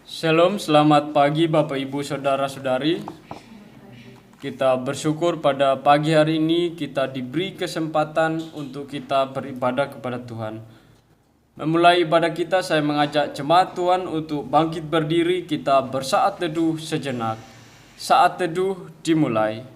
Shalom, selamat pagi Bapak Ibu Saudara-saudari. Kita bersyukur pada pagi hari ini kita diberi kesempatan untuk kita beribadah kepada Tuhan. Memulai ibadah kita, saya mengajak jemaat Tuhan untuk bangkit berdiri, kita bersaat teduh sejenak. Saat teduh dimulai.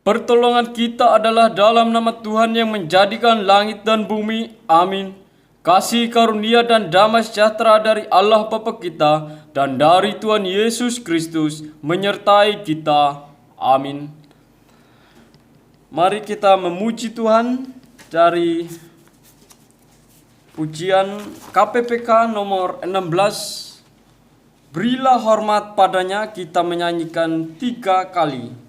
Pertolongan kita adalah dalam nama Tuhan yang menjadikan langit dan bumi. Amin. Kasih karunia dan damai sejahtera dari Allah Bapa kita dan dari Tuhan Yesus Kristus menyertai kita. Amin. Mari kita memuji Tuhan dari pujian KPPK nomor 16. Berilah hormat padanya, kita menyanyikan 3 kali.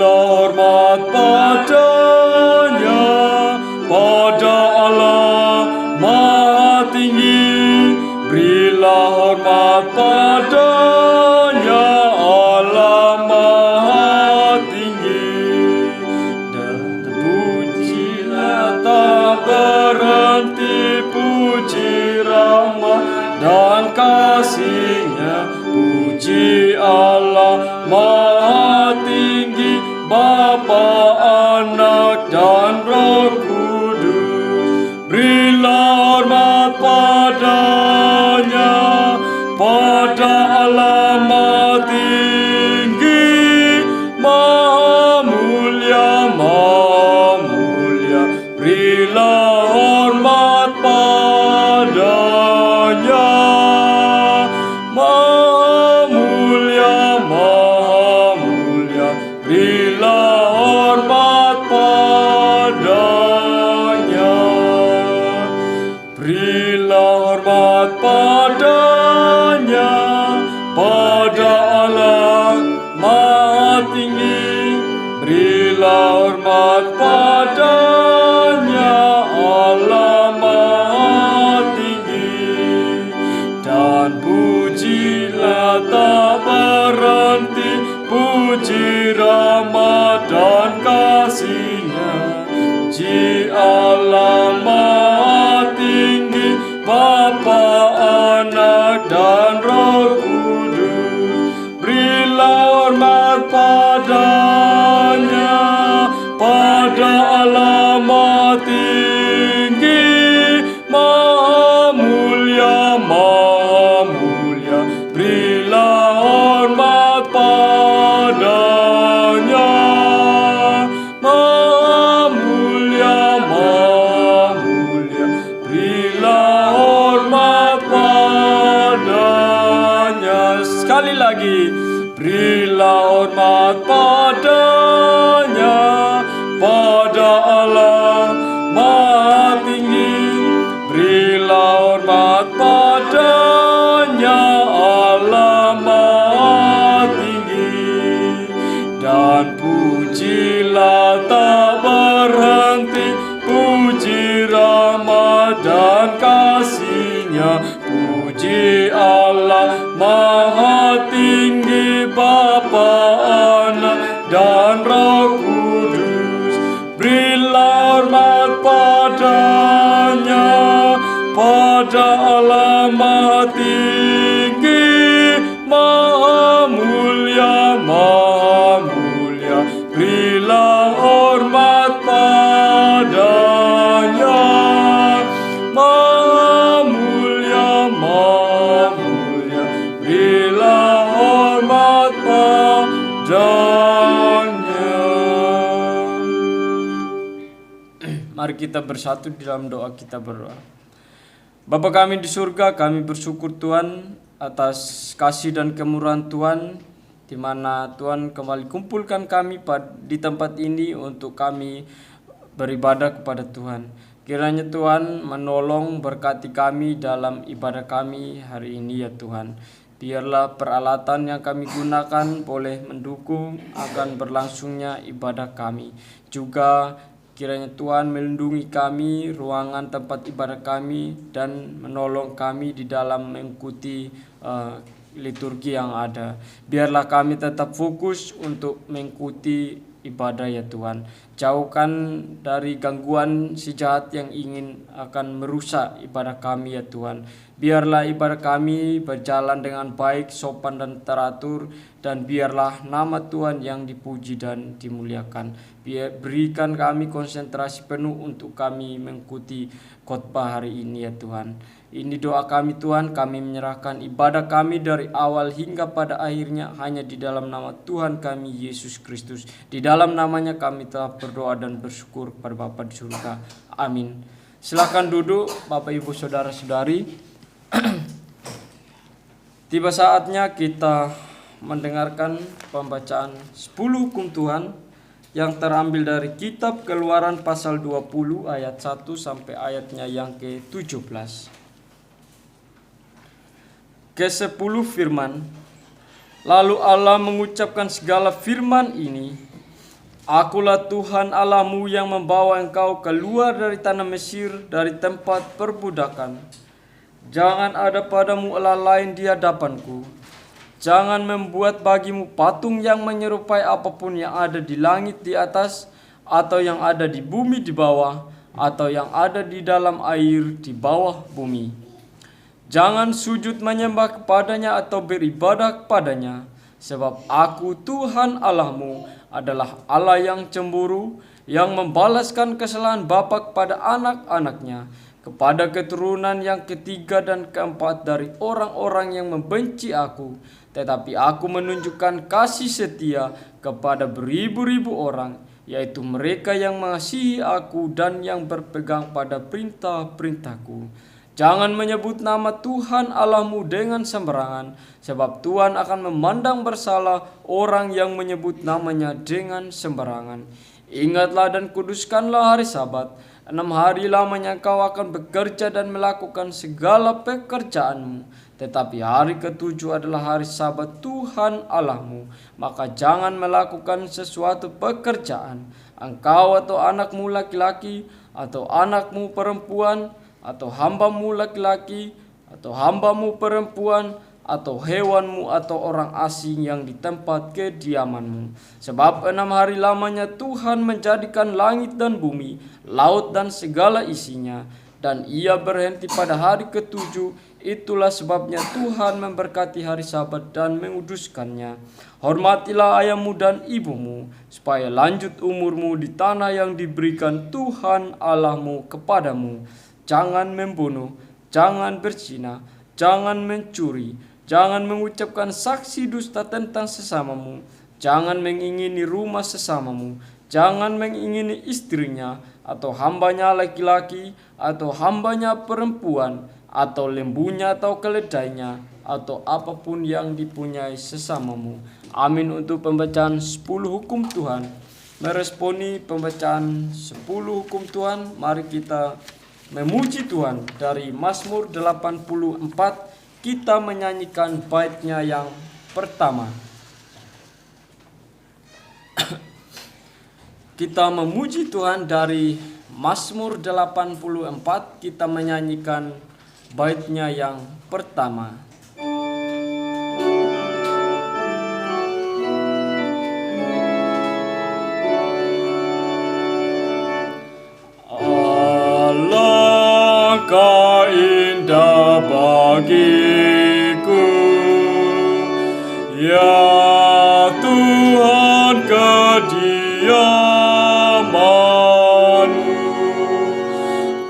Hormat padanya, pada Allah Maha Tinggi. Berilah hormat padanya, Allah Maha Tinggi. Dan pujilah tak berhenti, puji rahmat dan kasih-Nya. Puji Allah Maha Tinggi, Bapa, Anak, dan Roh Kudus. Berilah hormat padanya, pada Allah Maha Tinggi, Maha Mulia, Maha Mulia. Berilah hormat padanya, Maha Mulia, Maha Mulia. Berilah hormat padanya. Berilah hormat padanya, pada Allah Maha Tinggi. Berilah hormat padanya, Allah Maha Tinggi. Dan pujilah tak berhenti, puji rahmat dan kasih-Nya. Puji Allah Maha Tinggi, Bapa, Anak, dan Roh Kudus. Berilah hormat padanya, pada Allah Maha Tinggi, Maha Mulia, Maha Mulia. Berilah hormat padanya, Maha Mulia, Maha Mulia. Berilah hormat padanya. Sekali lagi, berilah hormat padanya, pada Allah Maha Tinggi. Berilah hormat padanya, Allah Maha Tinggi. Dan pujilah tak berhenti, puji rahmat dan kasih-Nya. Puji Allah Maha Tinggi, Bapa, Anak, dan Roh Kudus. Berilah hormat padanya, pada Allah Maha Tinggi, Maha Mulia. Mari kita bersatu di dalam doa kita berdoa. Bapa kami di surga, kami bersyukur Tuhan atas kasih dan kemurahan Tuhan, di mana Tuhan kembali kumpulkan kami di tempat ini untuk kami beribadah kepada Tuhan. Kiranya Tuhan menolong berkati kami dalam ibadah kami hari ini ya Tuhan. Biarlah peralatan yang kami gunakan boleh mendukung akan berlangsungnya ibadah kami. Juga kiranya Tuhan melindungi kami, ruangan tempat ibadah kami, dan menolong kami di dalam mengikuti liturgi yang ada. Biarlah kami tetap fokus untuk mengikuti ibadah ya Tuhan. Jauhkan dari gangguan si jahat yang ingin akan merusak ibadah kami ya Tuhan. Biarlah ibadah kami berjalan dengan baik, sopan dan teratur, dan biarlah nama Tuhan yang dipuji dan dimuliakan. Berikan kami konsentrasi penuh untuk kami mengikuti khotbah hari ini ya Tuhan. Ini doa kami Tuhan, kami menyerahkan ibadah kami dari awal hingga pada akhirnya hanya di dalam nama Tuhan kami Yesus Kristus. Di dalam namanya kami telah berdoa dan bersyukur kepada Bapa di surga. Amin. Silakan duduk Bapak Ibu Saudara-saudari. Tiba saatnya kita mendengarkan pembacaan 10 hukum Tuhan yang terambil dari kitab Keluaran pasal 20 ayat 1 sampai ayatnya yang ke-17. Ke-10 firman, lalu Allah mengucapkan segala firman ini, Akulah Tuhan Allahmu yang membawa engkau keluar dari tanah Mesir, dari tempat perbudakan. Jangan ada padamu Allah lain di hadapanku. Jangan membuat bagimu patung yang menyerupai apapun yang ada di langit di atas, atau yang ada di bumi di bawah, atau yang ada di dalam air di bawah bumi. Jangan sujud menyembah kepadanya atau beribadah kepadanya, sebab aku Tuhan Allahmu adalah Allah yang cemburu, yang membalaskan kesalahan bapa kepada anak-anaknya, kepada keturunan yang ketiga dan keempat dari orang-orang yang membenci aku. Tetapi aku menunjukkan kasih setia kepada beribu-ribu orang, yaitu mereka yang mengasihi aku dan yang berpegang pada perintah-perintahku. Jangan menyebut nama Tuhan Allahmu dengan sembarangan, sebab Tuhan akan memandang bersalah orang yang menyebut namanya dengan sembarangan. Ingatlah dan kuduskanlah hari Sabat. 6 hari lamanya kau akan bekerja dan melakukan segala pekerjaanmu. Tetapi hari ke-7 adalah hari Sabat Tuhan Allahmu. Maka jangan melakukan sesuatu pekerjaan, engkau atau anakmu laki-laki, atau anakmu perempuan, atau hambamu laki-laki, atau hambamu perempuan, atau hewanmu atau orang asing yang di tempat kediamanmu. Sebab 6 hari lamanya Tuhan menjadikan langit dan bumi, laut dan segala isinya, dan ia berhenti pada hari ke-7. Itulah sebabnya Tuhan memberkati hari Sabat dan menguduskannya. Hormatilah ayahmu dan ibumu, supaya lanjut umurmu di tanah yang diberikan Tuhan Allahmu kepadamu. Jangan membunuh, jangan berzina, jangan mencuri, jangan mengucapkan saksi dusta tentang sesamamu, jangan mengingini rumah sesamamu, jangan mengingini istrinya, atau hambanya laki-laki, atau hambanya perempuan, atau lembunya atau keledainya, atau apapun yang dipunyai sesamamu. Amin. Untuk pembacaan 10 hukum Tuhan. Meresponi pembacaan 10 hukum Tuhan, mari kita memuji Tuhan. Dari Mazmur 84, kita menyanyikan baitnya yang pertama. Kita memuji Tuhan dari Mazmur 84, kita menyanyikan baitnya yang pertama. Alangkah indah bagiku, ya Tuhan, kediaman-Mu,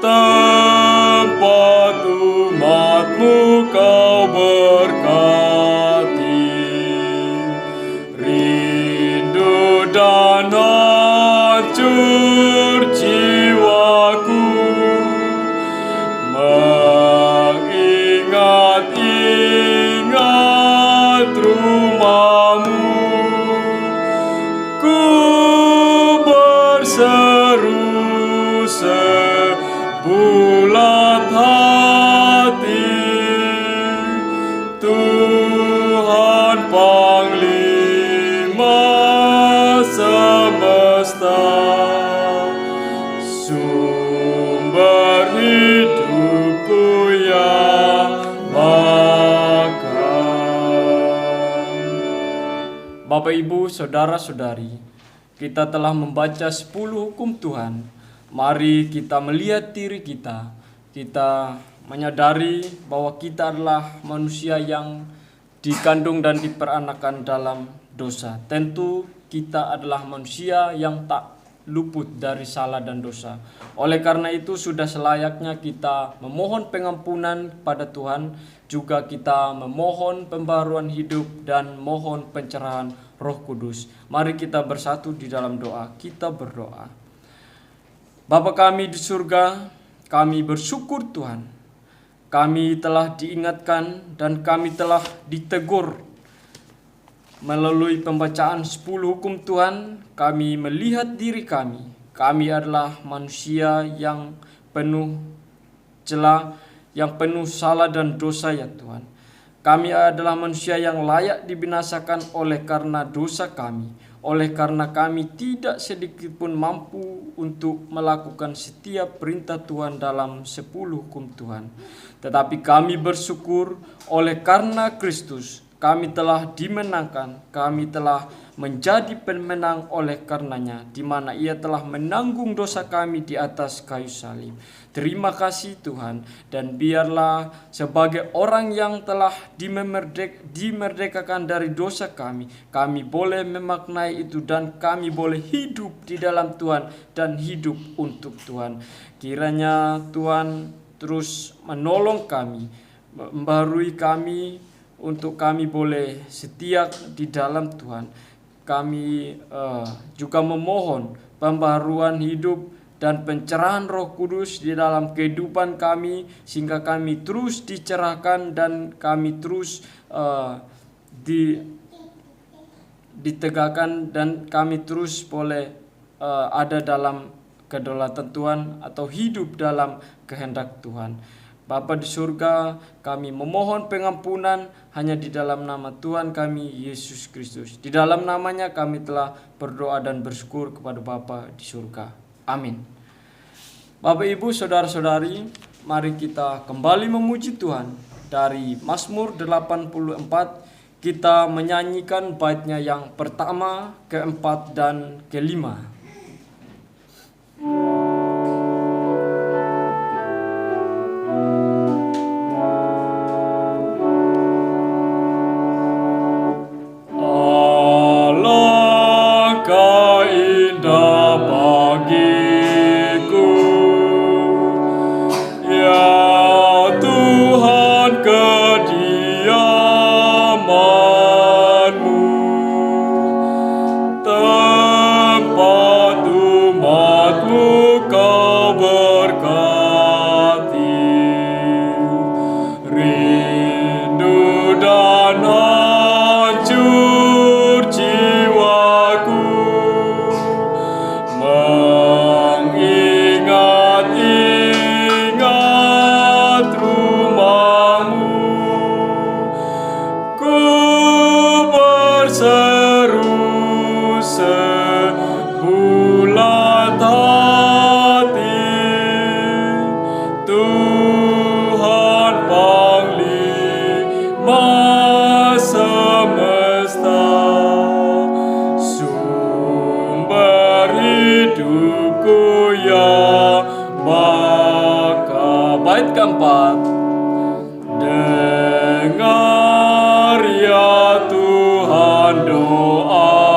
tempat umat-Mu Kau berkati. Rindu dan hancur jiwaku Bapak, Ibu, Saudara-saudari, kita telah membaca 10 hukum Tuhan. Mari kita melihat diri kita. Kita menyadari bahwa kita adalah manusia yang dikandung dan diperanakan dalam dosa. Tentu kita adalah manusia yang tak luput dari salah dan dosa. Oleh karena itu sudah selayaknya kita memohon pengampunan pada Tuhan, juga kita memohon pembaruan hidup dan mohon pencerahan Roh Kudus. Mari kita bersatu di dalam doa. Kita berdoa. Bapa kami di surga, kami bersyukur Tuhan. Kami telah diingatkan dan kami telah ditegur melalui pembacaan 10 hukum Tuhan. Kami melihat diri kami. Kami adalah manusia yang penuh celah, yang penuh salah dan dosa ya Tuhan. Kami adalah manusia yang layak dibinasakan oleh karena dosa kami. Oleh karena kami tidak sedikit pun mampu untuk melakukan setiap perintah Tuhan dalam 10 hukum Tuhan. Tetapi kami bersyukur oleh karena Kristus kami telah dimenangkan, kami telah menjadi pemenang oleh karenanya, di mana Ia telah menanggung dosa kami di atas kayu salib. Terima kasih Tuhan, dan biarlah sebagai orang yang telah dimerdekakan dari dosa kami boleh memaknai itu dan kami boleh hidup di dalam Tuhan dan hidup untuk Tuhan. Kiranya Tuhan terus menolong kami, membarui kami, untuk kami boleh setia di dalam Tuhan. Kami juga memohon pembaruan hidup dan pencerahan Roh Kudus di dalam kehidupan kami, sehingga kami terus dicerahkan dan kami terus ditegakkan dan kami terus boleh ada dalam kedaulatan Tuhan atau hidup dalam kehendak Tuhan. Bapa di surga, kami memohon pengampunan hanya di dalam nama Tuhan kami, Yesus Kristus. Di dalam namanya kami telah berdoa dan bersyukur kepada Bapa di surga. Amin. Bapak, Ibu, Saudara-saudari, mari kita kembali memuji Tuhan. Dari Mazmur 84, kita menyanyikan baitnya yang pertama, keempat, dan kelima. Bait keempat. Dengar ya Tuhan doaku,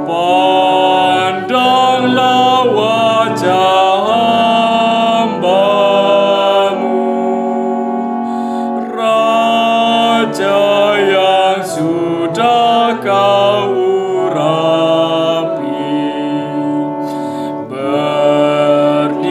pandanglah wajah hamba-Mu, Raja yang sudah Kau urapi, berdiri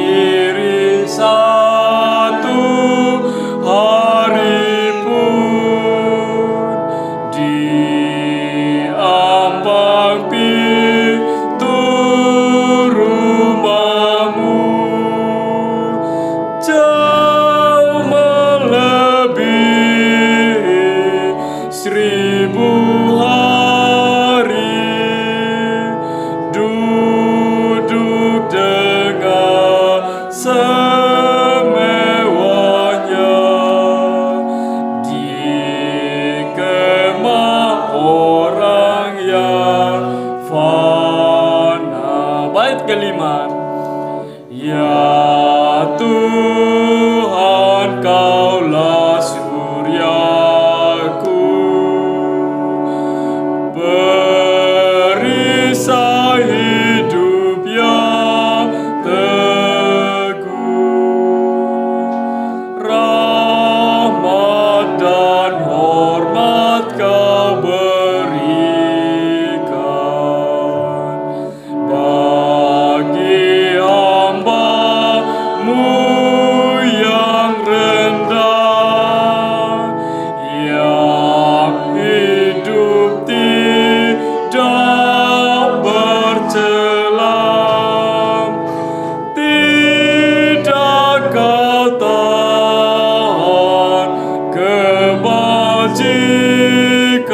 pujikan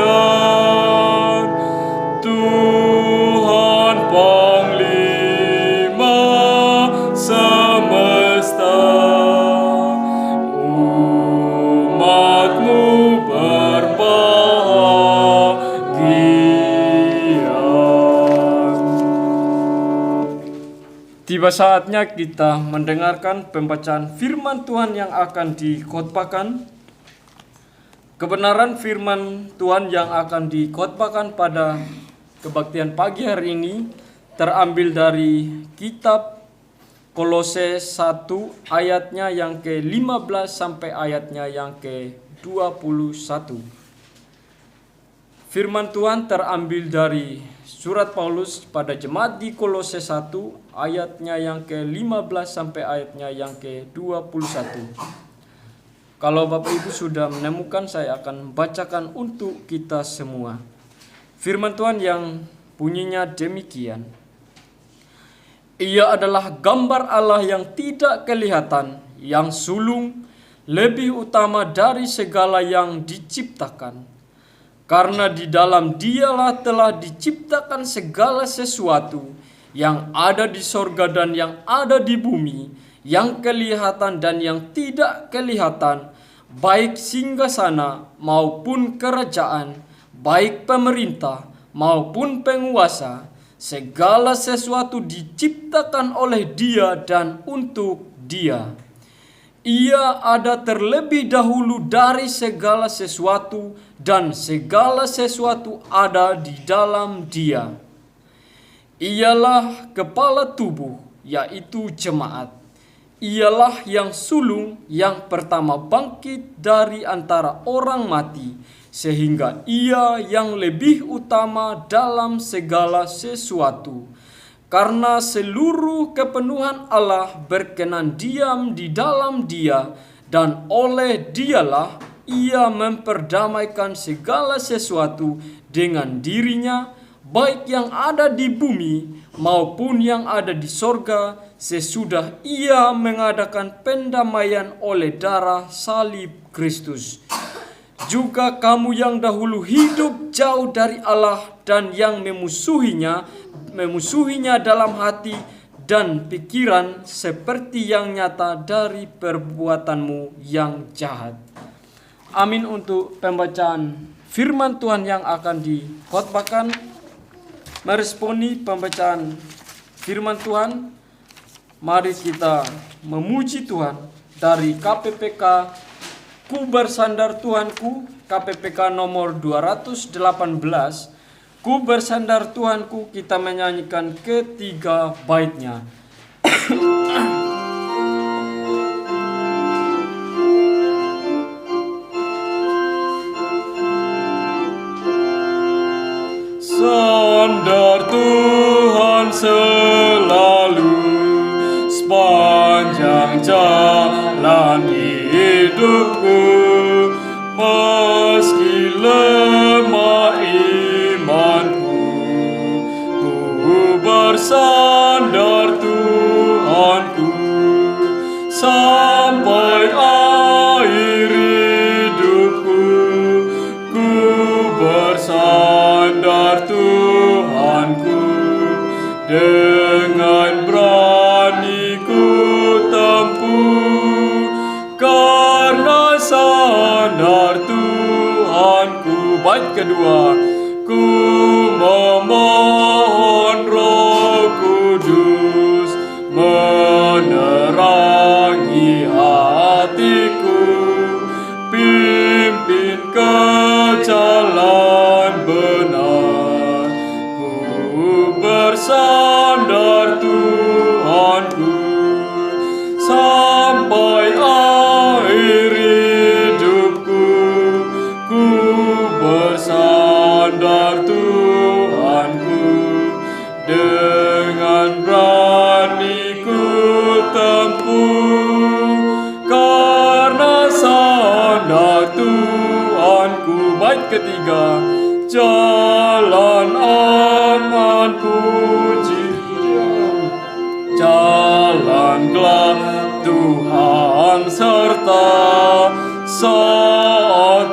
Tuhan Panglima semesta. Umat-Mu berbahagia. Tiba saatnya kita mendengarkan pembacaan firman Tuhan yang akan dikhotbahkan. Kebenaran firman Tuhan yang akan dikhotbahkan pada kebaktian pagi hari ini terambil dari kitab Kolose 1 ayatnya yang ke-15 sampai ayatnya yang ke-21. Firman Tuhan terambil dari surat Paulus pada jemaat di Kolose 1 ayatnya yang ke-15 sampai ayatnya yang ke-21. Kalau Bapak Ibu sudah menemukan, saya akan bacakan untuk kita semua. Firman Tuhan yang bunyinya demikian. Ia adalah gambar Allah yang tidak kelihatan, yang sulung, lebih utama dari segala yang diciptakan. Karena di dalam Dialah telah diciptakan segala sesuatu yang ada di sorga dan yang ada di bumi, yang kelihatan dan yang tidak kelihatan, baik singgasana maupun kerajaan, baik pemerintah maupun penguasa. Segala sesuatu diciptakan oleh Dia dan untuk Dia. Ia ada terlebih dahulu dari segala sesuatu, dan segala sesuatu ada di dalam Dia. Ialah kepala tubuh, yaitu jemaat. Ialah yang sulung yang pertama bangkit dari antara orang mati, sehingga ia yang lebih utama dalam segala sesuatu. Karena seluruh kepenuhan Allah berkenan diam di dalam Dia, dan oleh Dialah ia memperdamaikan segala sesuatu dengan dirinya, baik yang ada di bumi maupun yang ada di sorga, sesudah ia mengadakan pendamaian oleh darah salib Kristus. Juga kamu yang dahulu hidup jauh dari Allah dan yang memusuhinya dalam hati dan pikiran, seperti yang nyata dari perbuatanmu yang jahat. Amin untuk pembacaan firman Tuhan yang akan dikhotbahkan. Meresponi pembacaan firman Tuhan, mari kita memuji Tuhan dari KPPK Ku Bersandar Tuhanku, KPPK nomor 218. Ku bersandar Tuhanku, kita menyanyikan ketiga baitnya. Sandar Tuhan selalu sepanjang jalan hidupku, meski lemah imanku, ku bersandar Tuhanku sampai akhir hidupku. Ku bersandar Tuhanku, dengan berani ku tempuh, karena sandar Tuhanku. Bait kedua, ku memohon Roh Kudus menerangi hatiku, pimpin ke jalan benar. Ku bersandar Tuhanku sampai akhir hidupku. Ku bersandar Tuhanku, dengan berani ku tempuh, karena sandar Tuhanku. Bait ketiga, jalan aman puji Dia, jalan gelap Tuhan serta saat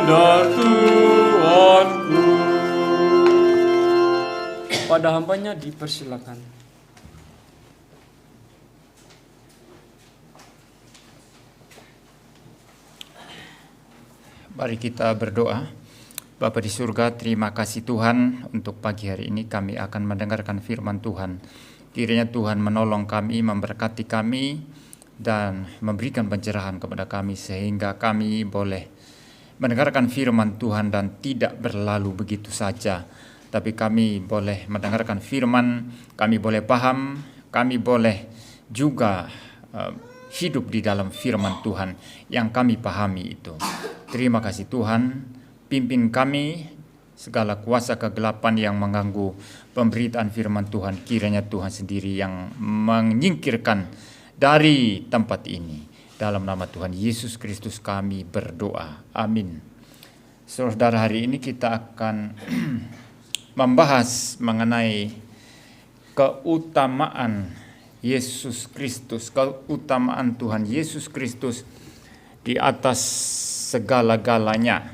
benar Tuanku. Pada hambanya dipersilakan. Mari kita berdoa. Bapa di surga, terima kasih Tuhan untuk pagi hari ini kami akan mendengarkan firman Tuhan. Kiranya Tuhan menolong kami, memberkati kami, dan memberikan pencerahan kepada kami sehingga kami boleh mendengarkan firman Tuhan dan tidak berlalu begitu saja. Tapi kami boleh mendengarkan firman, kami boleh paham, kami boleh juga hidup di dalam firman Tuhan yang kami pahami itu. Terima kasih Tuhan, pimpin kami segala kuasa kegelapan yang mengganggu pemberitaan firman Tuhan. Kiranya Tuhan sendiri yang menyingkirkan dari tempat ini. Dalam nama Tuhan Yesus Kristus kami berdoa. Amin. Saudara, hari ini kita akan membahas mengenai keutamaan Yesus Kristus, keutamaan Tuhan Yesus Kristus di atas segala-galanya,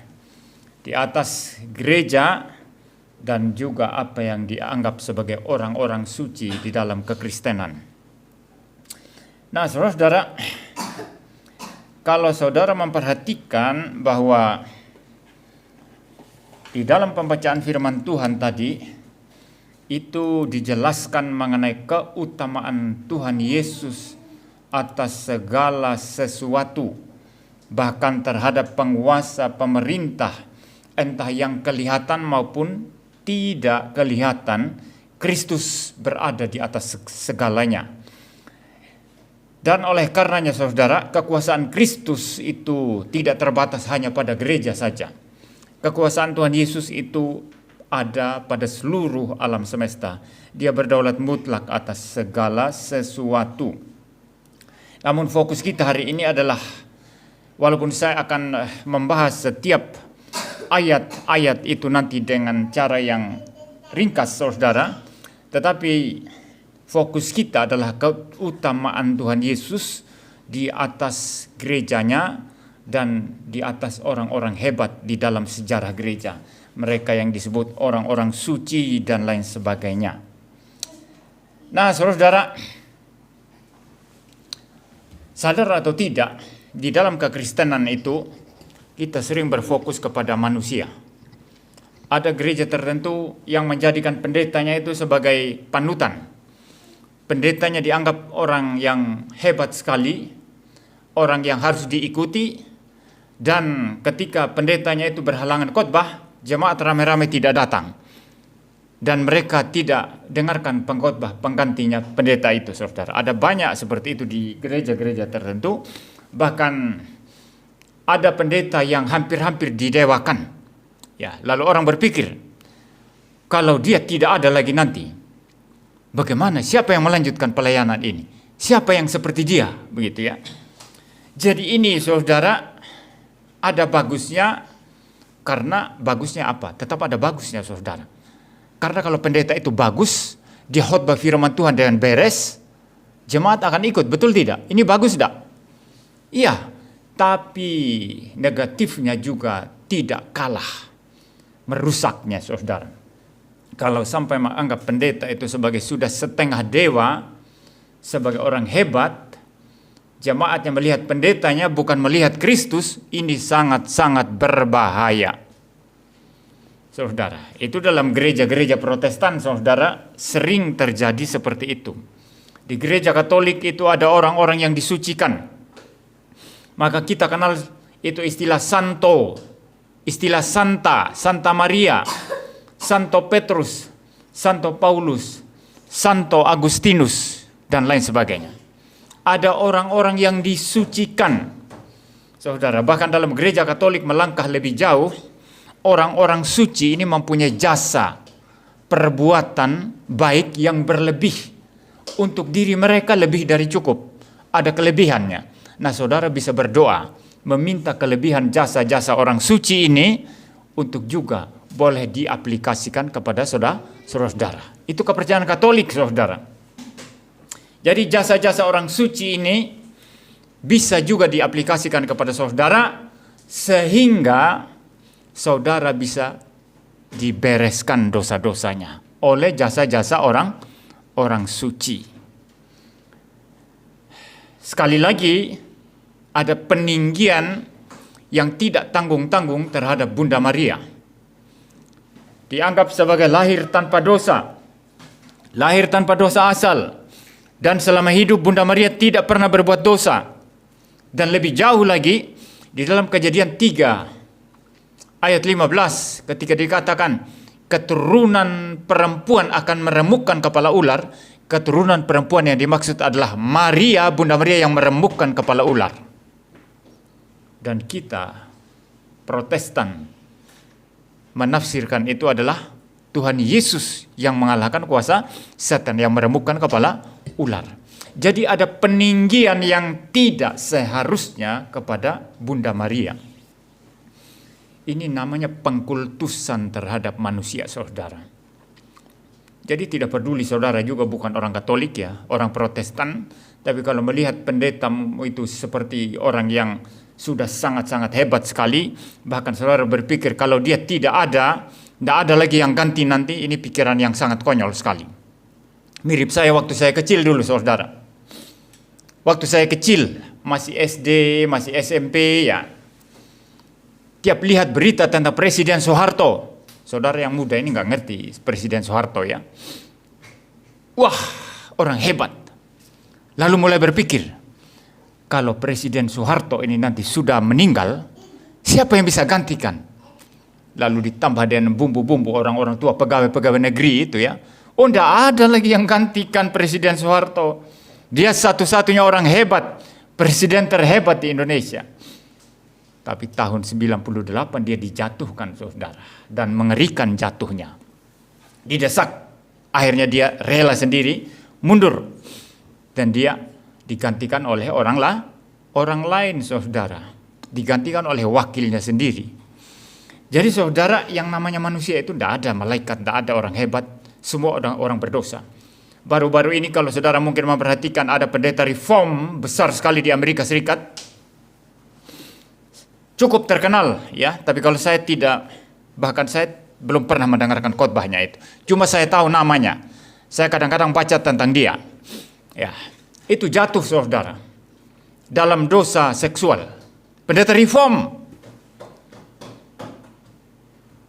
di atas gereja dan juga apa yang dianggap sebagai orang-orang suci di dalam kekristenan. Nah, saudara, kalau saudara memperhatikan bahwa di dalam pembacaan firman Tuhan tadi itu dijelaskan mengenai keutamaan Tuhan Yesus atas segala sesuatu, bahkan terhadap penguasa pemerintah, entah yang kelihatan maupun tidak kelihatan, Kristus berada di atas segalanya. Dan oleh karenanya saudara, kekuasaan Kristus itu tidak terbatas hanya pada gereja saja. Kekuasaan Tuhan Yesus itu ada pada seluruh alam semesta. Dia berdaulat mutlak atas segala sesuatu. Namun fokus kita hari ini adalah, walaupun saya akan membahas setiap ayat-ayat itu nanti dengan cara yang ringkas saudara, tetapi fokus kita adalah keutamaan Tuhan Yesus di atas gerejanya dan di atas orang-orang hebat di dalam sejarah gereja. Mereka yang disebut orang-orang suci dan lain sebagainya. Nah, saudara, sadar atau tidak, di dalam kekristenan itu kita sering berfokus kepada manusia. Ada gereja tertentu yang menjadikan pendetanya itu sebagai panutan. Pendetanya dianggap orang yang hebat sekali, orang yang harus diikuti, dan ketika pendetanya itu berhalangan khotbah, jemaat ramai-ramai tidak datang. Dan mereka tidak dengarkan pengkhotbah penggantinya pendeta itu, saudara. Ada banyak seperti itu di gereja-gereja tertentu. Bahkan ada pendeta yang hampir-hampir didewakan. Ya, lalu orang berpikir, kalau dia tidak ada lagi nanti, bagaimana? Siapa yang melanjutkan pelayanan ini? Siapa yang seperti dia? Begitu ya. Jadi ini saudara, ada bagusnya, karena bagusnya apa? Tetap ada bagusnya saudara. Karena kalau pendeta itu bagus, dia khotbah firman Tuhan dengan beres, jemaat akan ikut, betul tidak? Ini bagus tidak? Iya, tapi negatifnya juga tidak kalah merusaknya saudara. Kalau sampai menganggap pendeta itu sebagai sudah setengah dewa, sebagai orang hebat, jemaatnya melihat pendetanya bukan melihat Kristus, ini sangat-sangat berbahaya. Saudara, itu dalam gereja-gereja Protestan, saudara, sering terjadi seperti itu. Di gereja Katolik itu ada orang-orang yang disucikan. Maka kita kenal itu istilah santo, istilah santa, Santa Maria, Santo Petrus, Santo Paulus, Santo Agustinus, dan lain sebagainya. Ada orang-orang yang disucikan. Saudara, bahkan dalam gereja Katolik melangkah lebih jauh, orang-orang suci ini mempunyai jasa perbuatan baik yang berlebih. Untuk diri mereka lebih dari cukup. Ada kelebihannya. Nah, saudara bisa berdoa, meminta kelebihan jasa-jasa orang suci ini untuk juga boleh diaplikasikan kepada saudara-saudara. Itu kepercayaan Katolik, saudara. Jadi jasa-jasa orang suci ini bisa juga diaplikasikan kepada saudara, sehingga saudara bisa dibereskan dosa-dosanya oleh jasa-jasa orang suci. Sekali lagi, ada peninggian yang tidak tanggung-tanggung terhadap Bunda Maria. Dianggap sebagai lahir tanpa dosa asal, dan selama hidup Bunda Maria tidak pernah berbuat dosa. Dan lebih jauh lagi, di dalam Kejadian 3 ayat 15 ketika dikatakan keturunan perempuan akan meremukkan kepala ular, keturunan perempuan yang dimaksud adalah Maria, Bunda Maria yang meremukkan kepala ular. Dan kita Protestan menafsirkan itu adalah Tuhan Yesus yang mengalahkan kuasa setan yang meremukkan kepala ular. Jadi ada peninggian yang tidak seharusnya kepada Bunda Maria. Ini namanya pengkultusan terhadap manusia, saudara. Jadi tidak peduli saudara juga bukan orang Katolik ya, orang Protestan. Tapi kalau melihat pendeta itu seperti orang yang sudah sangat-sangat hebat sekali, bahkan saudara berpikir kalau dia tidak ada lagi yang ganti nanti, ini pikiran yang sangat konyol sekali. Mirip saya waktu saya kecil dulu, saudara. Waktu saya kecil, masih SD, masih SMP ya. Tiap lihat berita tentang Presiden Soeharto, saudara yang muda ini nggak ngerti Presiden Soeharto ya. Wah, orang hebat. Lalu mulai berpikir, kalau Presiden Soeharto ini nanti sudah meninggal, siapa yang bisa gantikan? Lalu ditambah dengan bumbu-bumbu orang-orang tua pegawai-pegawai negeri itu ya. Oh, enggak ada lagi yang gantikan Presiden Soeharto. Dia satu-satunya orang hebat, presiden terhebat di Indonesia. Tapi tahun 98 dia dijatuhkan, saudara. Dan mengerikan jatuhnya. Didesak. Akhirnya dia rela sendiri mundur. Dan dia digantikan oleh orang lain, saudara. Digantikan oleh wakilnya sendiri. Jadi saudara, yang namanya manusia itu tidak ada malaikat, tidak ada orang hebat. Semua orang berdosa. Baru-baru ini kalau saudara mungkin memperhatikan ada pendeta reform besar sekali di Amerika Serikat. Cukup terkenal ya, tapi kalau saya tidak, bahkan saya belum pernah mendengarkan khotbahnya itu. Cuma saya tahu namanya. Saya kadang-kadang baca tentang dia. Ya, itu jatuh saudara dalam dosa seksual. Pendeta reform.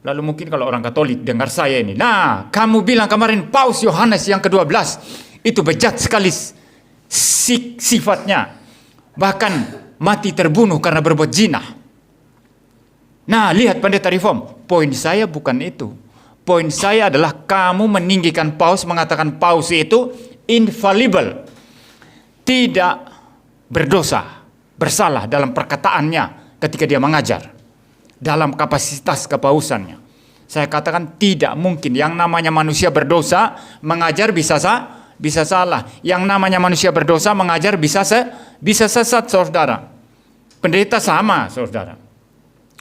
Lalu mungkin kalau orang Katolik dengar saya ini, nah kamu bilang kemarin Paus Yohanes yang ke-12 itu bejat sekali sifatnya, bahkan mati terbunuh karena berbuat zina. Nah lihat pendeta reform, poin saya bukan itu. Poin saya adalah kamu meninggikan Paus, mengatakan Paus itu infallible, tidak berdosa, bersalah dalam perkataannya ketika dia mengajar. Dalam kapasitas kepausannya. Saya katakan tidak mungkin. Yang namanya manusia berdosa, mengajar bisa salah. Yang namanya manusia berdosa, mengajar bisa sesat, saudara. Pendeta sama, saudara.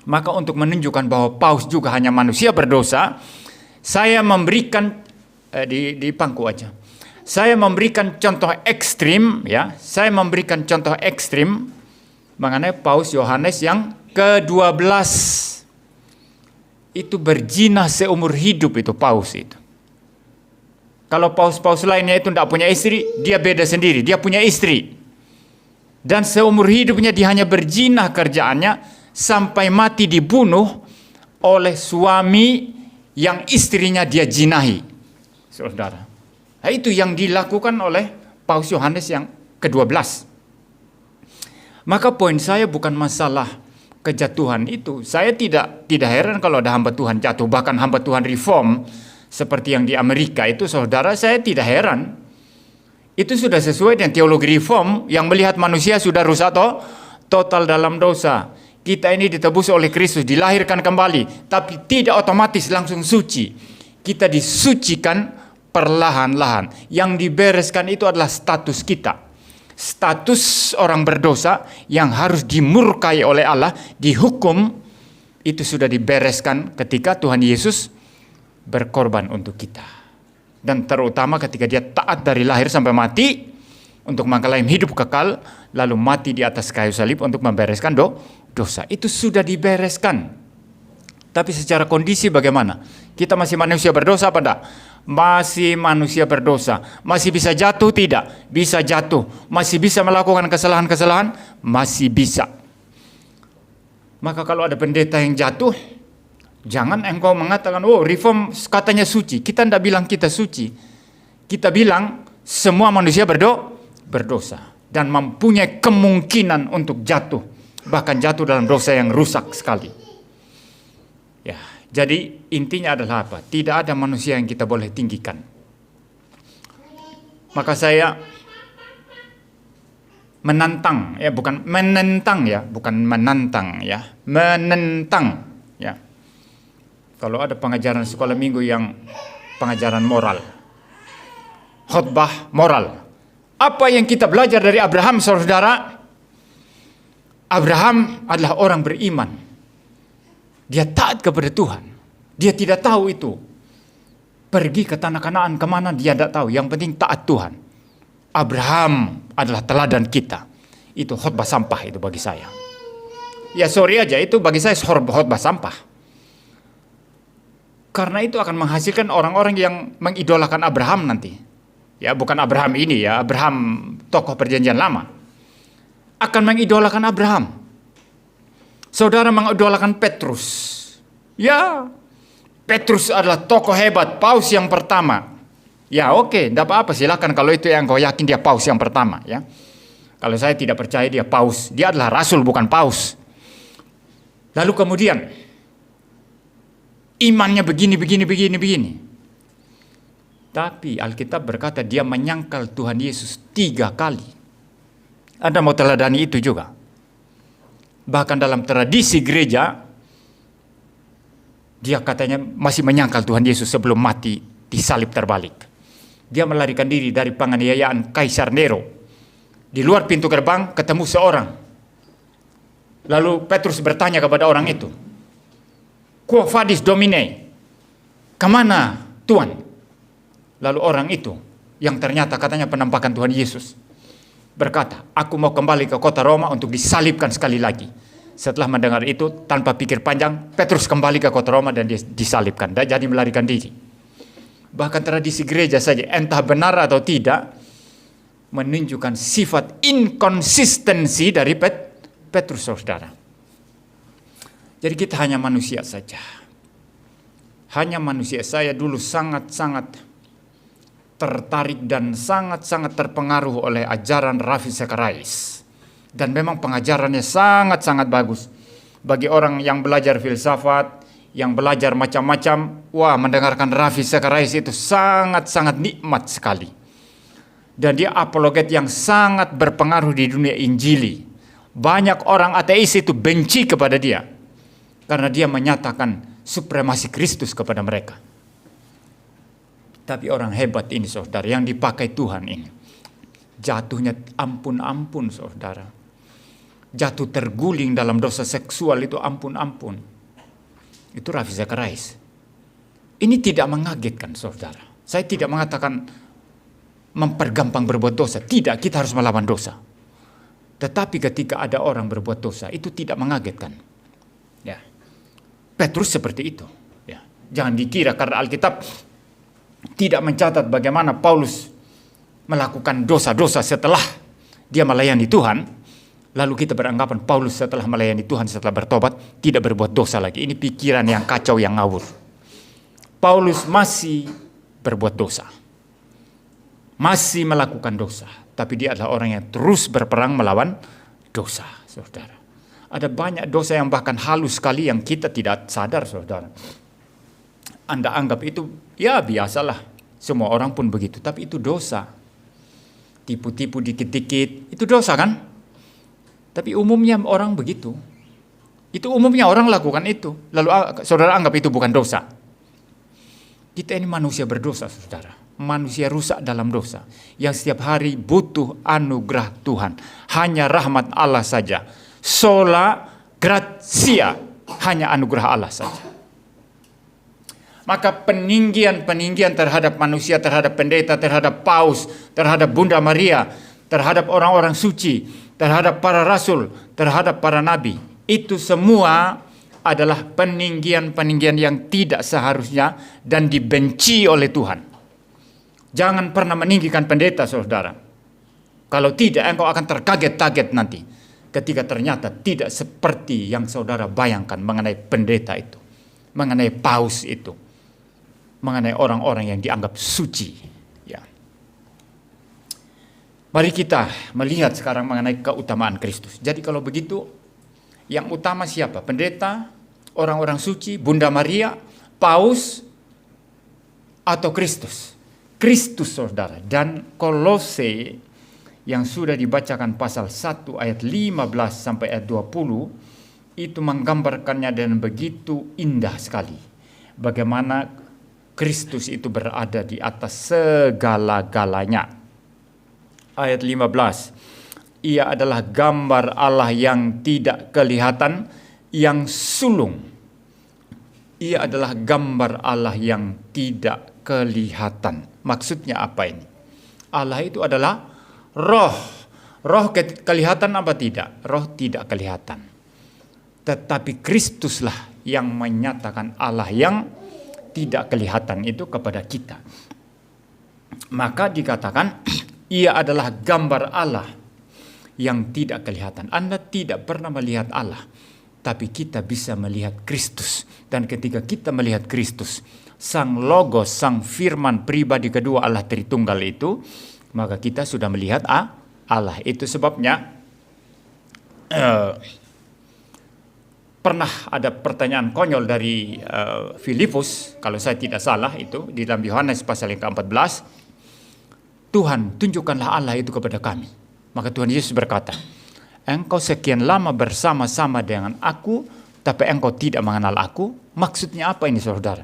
Maka untuk menunjukkan bahwa Paus juga hanya manusia berdosa, saya memberikan, di pangku aja. Saya memberikan contoh ekstrim, ya. Saya memberikan contoh ekstrim mengenai Paus Yohanes yang ke-12 itu berzina seumur hidup itu Paus itu. Kalau paus-paus lainnya itu tidak punya istri, dia beda sendiri, dia punya istri. Dan seumur hidupnya dia hanya berzina kerjaannya sampai mati dibunuh oleh suami yang istrinya dia zinahi. Saudara. Nah, itu yang dilakukan oleh Paus Yohanes yang ke-12. Maka poin saya bukan masalah kejatuhan itu. Saya tidak heran kalau ada hamba Tuhan jatuh, bahkan hamba Tuhan reform seperti yang di Amerika itu, saudara, saya tidak heran. Itu sudah sesuai dengan teologi reform yang melihat manusia sudah rusak total dalam dosa. Kita ini ditebus oleh Kristus, dilahirkan kembali, tapi tidak otomatis langsung suci. Kita disucikan perlahan-lahan. Yang dibereskan itu adalah status kita. Status orang berdosa yang harus dimurkai oleh Allah, dihukum, itu sudah dibereskan ketika Tuhan Yesus berkorban untuk kita. Dan terutama ketika dia taat dari lahir sampai mati untuk mengklaim hidup kekal, lalu mati di atas kayu salib untuk membereskan dosa. Itu sudah dibereskan. Tapi secara kondisi bagaimana? Kita masih manusia berdosa apa enggak? Masih manusia berdosa. Masih bisa jatuh? Tidak. Bisa jatuh. Masih bisa melakukan kesalahan-kesalahan? Masih bisa. Maka kalau ada pendeta yang jatuh, jangan engkau mengatakan, oh reform katanya suci. Kita tidak bilang kita suci. Kita bilang semua manusia berdosa. Dan mempunyai kemungkinan untuk jatuh. Bahkan jatuh dalam dosa yang rusak sekali. Ya, jadi intinya adalah apa? Tidak ada manusia yang kita boleh tinggikan. Maka saya menantang, ya bukan menentang ya, bukan menantang ya, menentang ya. Kalau ada pengajaran sekolah minggu yang pengajaran moral, khotbah moral. Apa yang kita belajar dari Abraham, saudara? Abraham adalah orang beriman. Dia taat kepada Tuhan. Dia tidak tahu itu. Pergi ke tanah Kanaan kemana dia tidak tahu. Yang penting taat Tuhan. Abraham adalah teladan kita. Itu khotbah sampah itu bagi saya. Ya sorry aja, itu bagi saya khotbah sampah. Karena itu akan menghasilkan orang-orang yang mengidolakan Abraham nanti. Ya bukan Abraham ini ya, Abraham tokoh perjanjian lama. Akan mengidolakan Abraham. Saudara mengidolakan Petrus. Ya, Petrus adalah tokoh hebat, paus yang pertama. Ya oke, tidak apa-apa, silakan kalau itu yang kau yakin dia paus yang pertama. Ya, kalau saya tidak percaya dia paus, dia adalah rasul bukan paus. Lalu kemudian imannya begini. Tapi Alkitab berkata dia menyangkal Tuhan Yesus 3 kali. Anda mau teladani itu juga. Bahkan dalam tradisi gereja, dia katanya masih menyangkal Tuhan Yesus sebelum mati disalib terbalik. Dia melarikan diri dari penganiayaan Kaisar Nero. Di luar pintu gerbang ketemu seorang. Lalu Petrus bertanya kepada orang itu, "Quo vadis Domine?" Kemana Tuhan? Lalu orang itu, yang ternyata katanya penampakan Tuhan Yesus, berkata, "Aku mau kembali ke kota Roma untuk disalibkan sekali lagi." Setelah mendengar itu, tanpa pikir panjang, Petrus kembali ke kota Roma dan dia disalibkan. Dan jadi melarikan diri. Bahkan tradisi gereja saja, entah benar atau tidak, menunjukkan sifat inkonsistensi dari Petrus, saudara. Jadi kita hanya manusia saja. Hanya manusia. Saya dulu sangat-sangat tertarik dan sangat-sangat terpengaruh oleh ajaran Ravi Zacharias. Dan memang pengajarannya sangat-sangat bagus. Bagi orang yang belajar filsafat, yang belajar macam-macam, wah, mendengarkan Ravi Zacharias itu sangat-sangat nikmat sekali. Dan dia apologet yang sangat berpengaruh di dunia Injili. Banyak orang ateis itu benci kepada dia. Karena dia menyatakan supremasi Kristus kepada mereka. Tapi orang hebat ini, saudara, yang dipakai Tuhan ini, jatuhnya ampun-ampun, saudara. Jatuh terguling dalam dosa seksual itu ampun-ampun. Itu Ravi Zacharias. Ini tidak mengagetkan, saudara. Saya tidak mengatakan mempergampang berbuat dosa. Tidak, kita harus melawan dosa. Tetapi ketika ada orang berbuat dosa, itu tidak mengagetkan. Ya, Petrus seperti itu. Ya, jangan dikira karena Alkitab tidak mencatat bagaimana Paulus melakukan dosa-dosa setelah dia melayani Tuhan, lalu kita beranggapan Paulus setelah melayani Tuhan, setelah bertobat, tidak berbuat dosa lagi. Ini pikiran yang kacau, yang ngawur. Paulus masih berbuat dosa, masih melakukan dosa, tapi dia adalah orang yang terus berperang melawan dosa, saudara. Ada banyak dosa yang bahkan halus sekali yang kita tidak sadar, saudara. Anda anggap itu, ya biasalah, semua orang pun begitu. Tapi itu dosa. Tipu-tipu dikit-dikit, itu dosa kan? Tapi umumnya orang begitu. Itu umumnya orang lakukan itu. Lalu saudara anggap itu bukan dosa. Kita ini manusia berdosa, saudara. Manusia rusak dalam dosa. Yang setiap hari butuh anugerah Tuhan. Hanya rahmat Allah saja. Sola gratia, hanya anugerah Allah saja. Maka peninggian terhadap manusia, terhadap pendeta, terhadap paus, terhadap Bunda Maria, terhadap orang-orang suci, terhadap para rasul, terhadap para nabi, itu semua adalah peninggian-peninggian yang tidak seharusnya dan dibenci oleh Tuhan. Jangan pernah meninggikan pendeta, saudara. Kalau tidak, engkau akan terkaget-kaget nanti ketika ternyata tidak seperti yang saudara bayangkan mengenai pendeta itu, mengenai paus itu, mengenai orang-orang yang dianggap suci. Ya. Mari kita melihat sekarang mengenai keutamaan Kristus. Jadi kalau begitu, yang utama siapa? Pendeta, orang-orang suci, Bunda Maria, paus, atau Kristus? Kristus, saudara. Dan Kolose yang sudah dibacakan pasal 1 ayat 15 sampai ayat 20 itu menggambarkannya dengan begitu indah sekali. Bagaimana Kristus itu berada di atas segala-galanya. Ayat 15. Ia adalah gambar Allah yang tidak kelihatan, yang sulung. Ia adalah gambar Allah yang tidak kelihatan. Maksudnya apa ini? Allah itu adalah roh. Roh kelihatan apa tidak? Roh tidak kelihatan. Tetapi Kristuslah yang menyatakan Allah yang tidak kelihatan itu kepada kita. Maka dikatakan ia adalah gambar Allah yang tidak kelihatan. Anda tidak pernah melihat Allah, tapi kita bisa melihat Kristus. Dan ketika kita melihat Kristus, Sang Logos, Sang Firman pribadi kedua Allah Tritunggal itu, maka kita sudah melihat Allah. Itu sebabnya pernah ada pertanyaan konyol dari Filipus, kalau saya tidak salah itu di dalam Yohanes pasal yang ke-14, Tuhan tunjukkanlah Allah itu kepada kami. Maka Tuhan Yesus berkata, engkau sekian lama bersama-sama dengan aku, tapi engkau tidak mengenal aku. Maksudnya apa ini, saudara?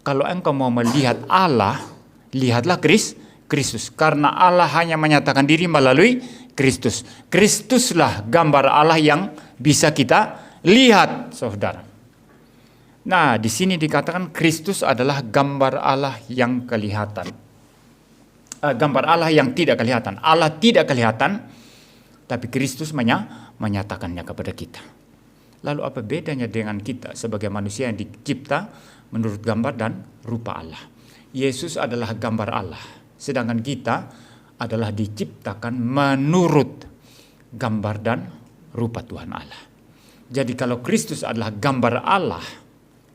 Kalau engkau mau melihat Allah, lihatlah Kristus. Karena Allah hanya menyatakan diri melalui Kristus. Kristuslah gambar Allah yang bisa kita lihat, saudara. Nah, di sini dikatakan Kristus adalah gambar Allah yang kelihatan. Gambar Allah yang tidak kelihatan. Allah tidak kelihatan, tapi Kristus menyatakannya kepada kita. Lalu apa bedanya dengan kita sebagai manusia yang dicipta menurut gambar dan rupa Allah? Yesus adalah gambar Allah, sedangkan kita adalah diciptakan menurut gambar dan rupa Tuhan Allah. Jadi kalau Kristus adalah gambar Allah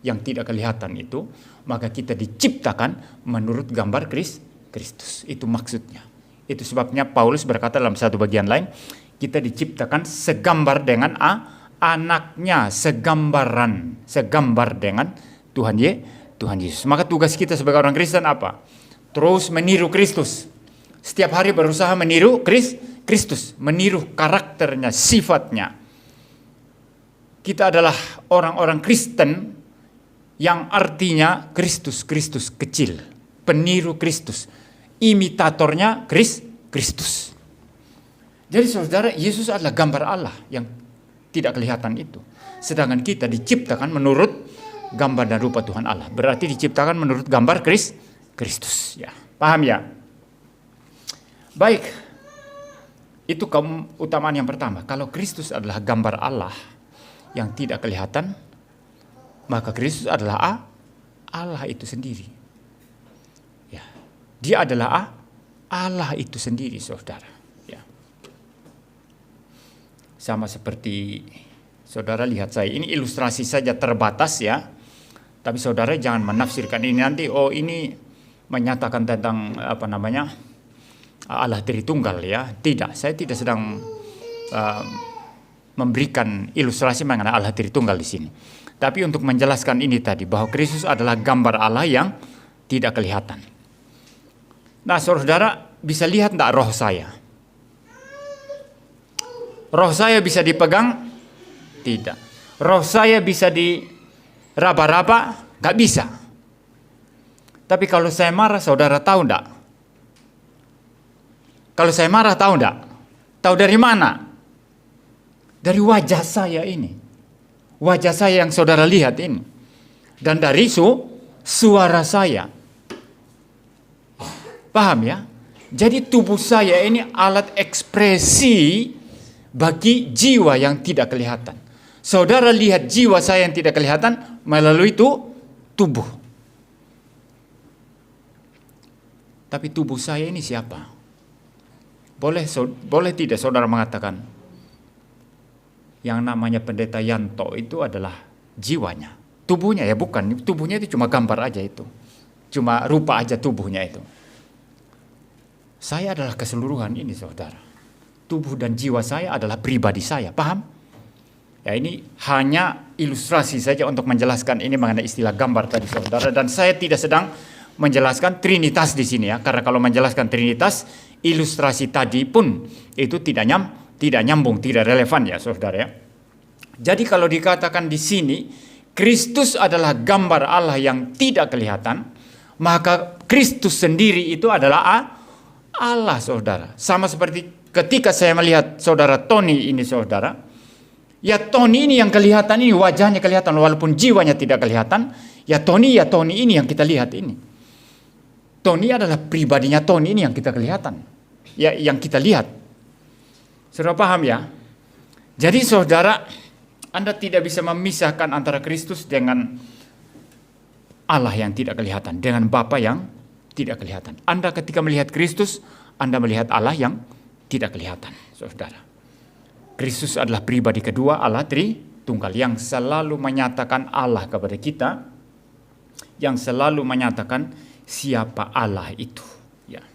yang tidak kelihatan itu, maka kita diciptakan menurut gambar Kristus. Itu maksudnya. Itu sebabnya Paulus berkata dalam satu bagian lain, kita diciptakan segambar dengan anaknya, segambar dengan Tuhan Yesus. Maka tugas kita sebagai orang Kristen apa? Terus meniru Kristus. Setiap hari berusaha meniru Kristus, meniru karakternya, sifatnya. Kita adalah orang-orang Kristen yang artinya Kristus kecil, peniru Kristus, imitatornya Kristus. Jadi saudara, Yesus adalah gambar Allah yang tidak kelihatan itu. Sedangkan kita diciptakan menurut gambar dan rupa Tuhan Allah. Berarti diciptakan menurut gambar Kristus. Ya, paham ya? Baik, itu keutamaan yang pertama. Kalau Kristus adalah gambar Allah yang tidak kelihatan, maka Kristus adalah Allah itu sendiri. Ya, dia adalah Allah itu sendiri, saudara. Ya. Sama seperti saudara lihat saya, ini ilustrasi saja terbatas ya. Tapi saudara jangan menafsirkan ini nanti, oh ini menyatakan tentang Allah Tritunggal ya. Tidak, saya tidak sedang memberikan ilustrasi mengenai Allah Tritunggal di sini. Tapi untuk menjelaskan ini tadi, bahwa Kristus adalah gambar Allah yang tidak kelihatan. Nah saudara, bisa lihat enggak roh saya? Roh saya bisa dipegang? Tidak. Roh saya bisa diraba-raba? Enggak bisa. Tapi kalau saya marah, saudara tahu enggak? Kalau saya marah tahu enggak? Tahu dari mana? Dari wajah saya ini. Wajah saya yang saudara lihat ini. Dan dari suara saya. Paham ya? Jadi tubuh saya ini alat ekspresi bagi jiwa yang tidak kelihatan. Saudara lihat jiwa saya yang tidak kelihatan melalui tubuh. Tapi tubuh saya ini siapa? Boleh tidak saudara mengatakan yang namanya pendeta Yanto itu adalah jiwanya. Tubuhnya ya bukan, tubuhnya itu cuma gambar aja itu. Cuma rupa aja tubuhnya itu. Saya adalah keseluruhan ini saudara. Tubuh dan jiwa saya adalah pribadi saya, paham? Ya, ini hanya ilustrasi saja untuk menjelaskan ini mengenai istilah gambar tadi saudara. Dan saya tidak sedang menjelaskan Trinitas di sini ya. Karena kalau menjelaskan Trinitas, ilustrasi tadi pun itu tidak nyambung, tidak relevan ya saudara ya. Jadi kalau dikatakan di sini, Kristus adalah gambar Allah yang tidak kelihatan, maka Kristus sendiri itu adalah Allah saudara. Sama seperti ketika saya melihat saudara Tony ini saudara. Ya Tony ini yang kelihatan ini, wajahnya kelihatan walaupun jiwanya tidak kelihatan. Ya Tony ini yang kita lihat ini. Tony adalah pribadinya Tony ini yang kita kelihatan. Ya yang kita lihat. Saudara paham ya? Jadi saudara, Anda tidak bisa memisahkan antara Kristus dengan Allah yang tidak kelihatan, dengan Bapa yang tidak kelihatan. Anda ketika melihat Kristus, Anda melihat Allah yang tidak kelihatan, saudara. Kristus adalah pribadi kedua Allah Tritunggal yang selalu menyatakan Allah kepada kita, yang selalu menyatakan siapa Allah itu. Ya.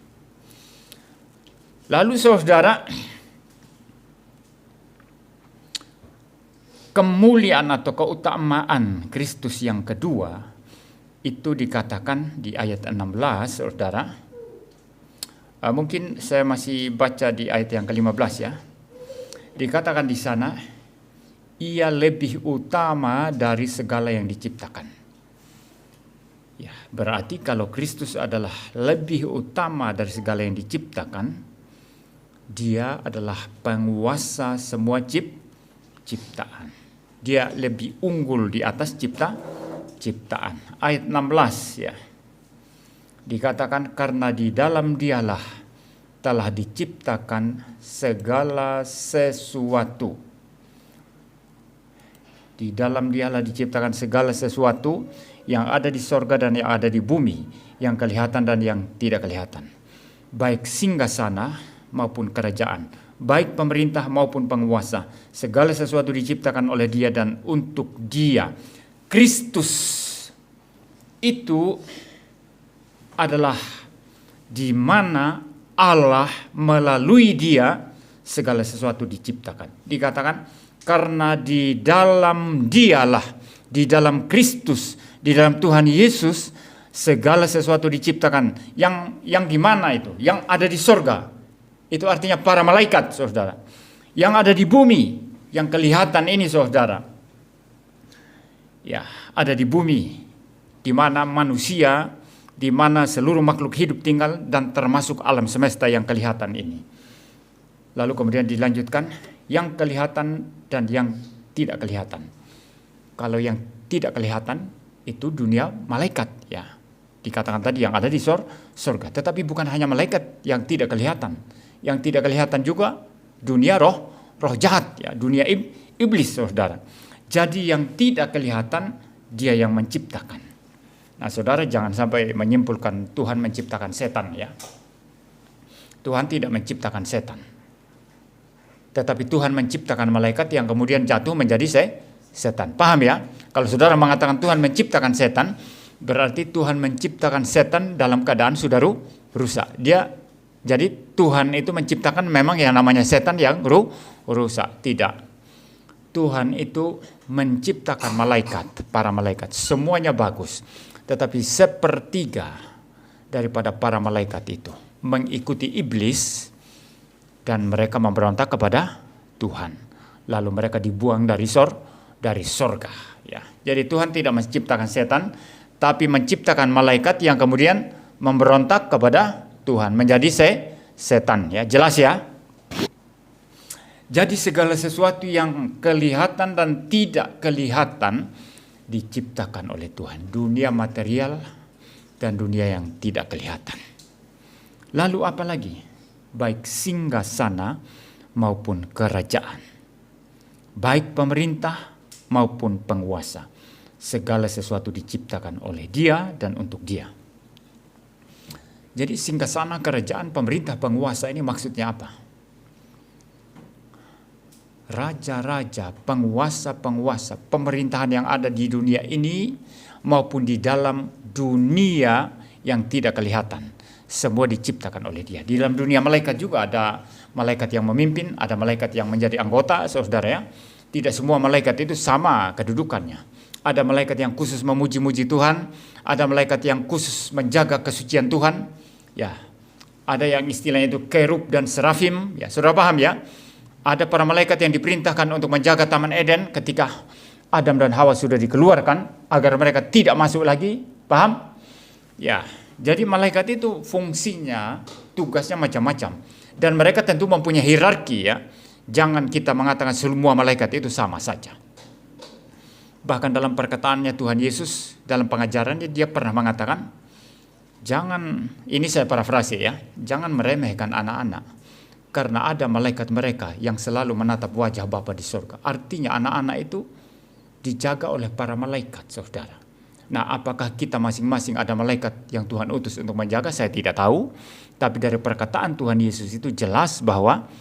Lalu saudara, kemuliaan atau keutamaan Kristus yang kedua itu dikatakan di ayat 16 saudara. Mungkin saya masih baca di ayat yang ke-15 ya. Dikatakan di sana, ia lebih utama dari segala yang diciptakan. Ya, berarti kalau Kristus adalah lebih utama dari segala yang diciptakan, dia adalah penguasa semua ciptaan. Dia lebih unggul di atas ciptaan. Ayat 16 ya. Dikatakan karena di dalam dialah telah diciptakan segala sesuatu. Di dalam dialah diciptakan segala sesuatu yang ada di sorga dan yang ada di bumi, yang kelihatan dan yang tidak kelihatan. Baik singgasana maupun kerajaan, baik pemerintah maupun penguasa, segala sesuatu diciptakan oleh Dia dan untuk Dia. Kristus itu adalah di mana Allah melalui Dia segala sesuatu diciptakan. Dikatakan karena di dalam Dialah, di dalam Kristus, di dalam Tuhan Yesus segala sesuatu diciptakan. Yang di mana itu? Yang ada di sorga. Itu artinya para malaikat, saudara. Yang ada di bumi, yang kelihatan ini, saudara. Ya, ada di bumi, di mana manusia, di mana seluruh makhluk hidup tinggal dan termasuk alam semesta yang kelihatan ini. Lalu kemudian dilanjutkan yang kelihatan dan yang tidak kelihatan. Kalau yang tidak kelihatan itu dunia malaikat ya. Dikatakan tadi yang ada di surga. Tetapi bukan hanya malaikat yang tidak kelihatan. Yang tidak kelihatan juga dunia roh jahat ya, dunia iblis saudara. Jadi yang tidak kelihatan Dia yang menciptakan. Nah saudara jangan sampai menyimpulkan Tuhan menciptakan setan ya. Tuhan tidak menciptakan setan. Tetapi Tuhan menciptakan malaikat yang kemudian jatuh menjadi setan. Paham ya? Kalau saudara mengatakan Tuhan menciptakan setan, berarti Tuhan menciptakan setan dalam keadaan sudah rusak. Jadi Tuhan itu menciptakan memang yang namanya setan yang rusak. Tidak. Tuhan itu menciptakan malaikat, para malaikat. Semuanya bagus. Tetapi sepertiga daripada para malaikat itu mengikuti iblis dan mereka memberontak kepada Tuhan. Lalu mereka dibuang dari sorga. Ya. Jadi Tuhan tidak menciptakan setan, tapi menciptakan malaikat yang kemudian memberontak kepada Tuhan, menjadi setan. Ya, jelas ya? Jadi segala sesuatu yang kelihatan dan tidak kelihatan diciptakan oleh Tuhan. Dunia material dan dunia yang tidak kelihatan. Lalu apa lagi? Baik singgasana maupun kerajaan. Baik pemerintah maupun penguasa. Segala sesuatu diciptakan oleh Dia dan untuk Dia. Jadi singgasana kerajaan, pemerintah, penguasa ini maksudnya apa? Raja-raja, penguasa-penguasa, pemerintahan yang ada di dunia ini maupun di dalam dunia yang tidak kelihatan. Semua diciptakan oleh Dia. Di dalam dunia malaikat juga ada malaikat yang memimpin, ada malaikat yang menjadi anggota, saudara ya. Tidak semua malaikat itu sama kedudukannya. Ada malaikat yang khusus memuji-muji Tuhan, ada malaikat yang khusus menjaga kesucian Tuhan. Ya, ada yang istilahnya itu kerub dan serafim. Ya, saudara paham ya? Ada para malaikat yang diperintahkan untuk menjaga Taman Eden ketika Adam dan Hawa sudah dikeluarkan agar mereka tidak masuk lagi. Paham? Ya, jadi malaikat itu fungsinya, tugasnya macam-macam. Dan mereka tentu mempunyai hierarki ya. Jangan kita mengatakan semua malaikat itu sama saja. Bahkan dalam perkataannya Tuhan Yesus, dalam pengajarannya dia pernah mengatakan, jangan, ini saya parafrase ya, jangan meremehkan anak-anak. Karena ada malaikat mereka yang selalu menatap wajah Bapa di surga. Artinya anak-anak itu dijaga oleh para malaikat, saudara. Nah, apakah kita masing-masing ada malaikat yang Tuhan utus untuk menjaga? Saya tidak tahu. Tapi dari perkataan Tuhan Yesus itu jelas bahwa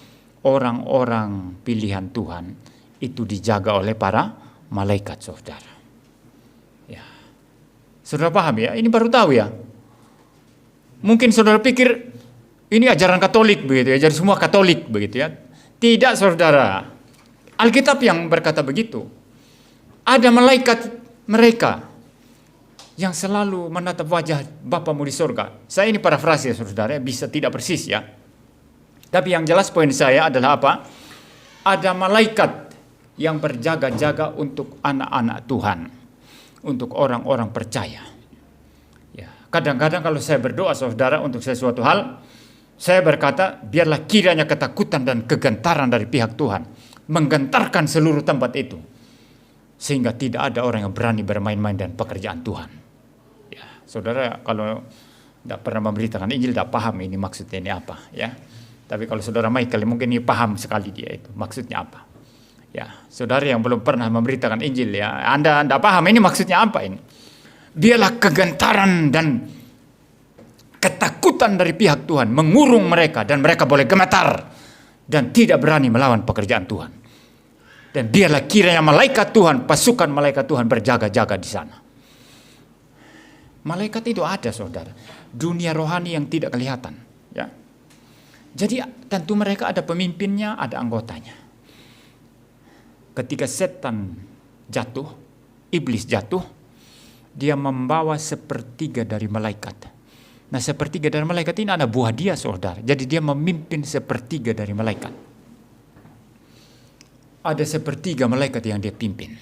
orang-orang pilihan Tuhan itu dijaga oleh para malaikat, saudara. Ya, saudara paham ya? Ini baru tahu ya. Mungkin saudara pikir ini ajaran Katolik begitu ya, jadi semua Katolik begitu ya. Tidak, saudara. Alkitab yang berkata begitu. Ada malaikat mereka yang selalu menatap wajah Bapamu di surga. Saya ini parafrase ya, saudara, bisa tidak persis ya. Tapi yang jelas poin saya adalah apa? Ada malaikat yang berjaga-jaga untuk anak-anak Tuhan, untuk orang-orang percaya. Ya, kadang-kadang kalau saya berdoa, saudara, untuk sesuatu hal, saya berkata, biarlah kiranya ketakutan dan kegentaran dari pihak Tuhan menggentarkan seluruh tempat itu, sehingga tidak ada orang yang berani bermain-main dengan pekerjaan Tuhan. Ya, saudara, kalau tidak pernah memberitakan Injil, tidak paham ini maksudnya ini apa, ya. Tapi kalau saudara Michael mungkin ini paham sekali dia itu maksudnya apa. Ya, saudara yang belum pernah memberitakan Injil ya, Anda tidak paham ini maksudnya apa ini. Biarlah kegentaran dan ketakutan dari pihak Tuhan mengurung mereka dan mereka boleh gemetar dan tidak berani melawan pekerjaan Tuhan. Dan biarlah kiranya malaikat Tuhan, pasukan malaikat Tuhan berjaga-jaga di sana. Malaikat itu ada, saudara. Dunia rohani yang tidak kelihatan, ya. Jadi tentu mereka ada pemimpinnya, ada anggotanya. Ketika setan jatuh, iblis jatuh, dia membawa sepertiga dari malaikat. Nah, sepertiga dari malaikat ini ada buah dia, saudara. Jadi dia memimpin sepertiga dari malaikat. Ada sepertiga malaikat yang dia pimpin.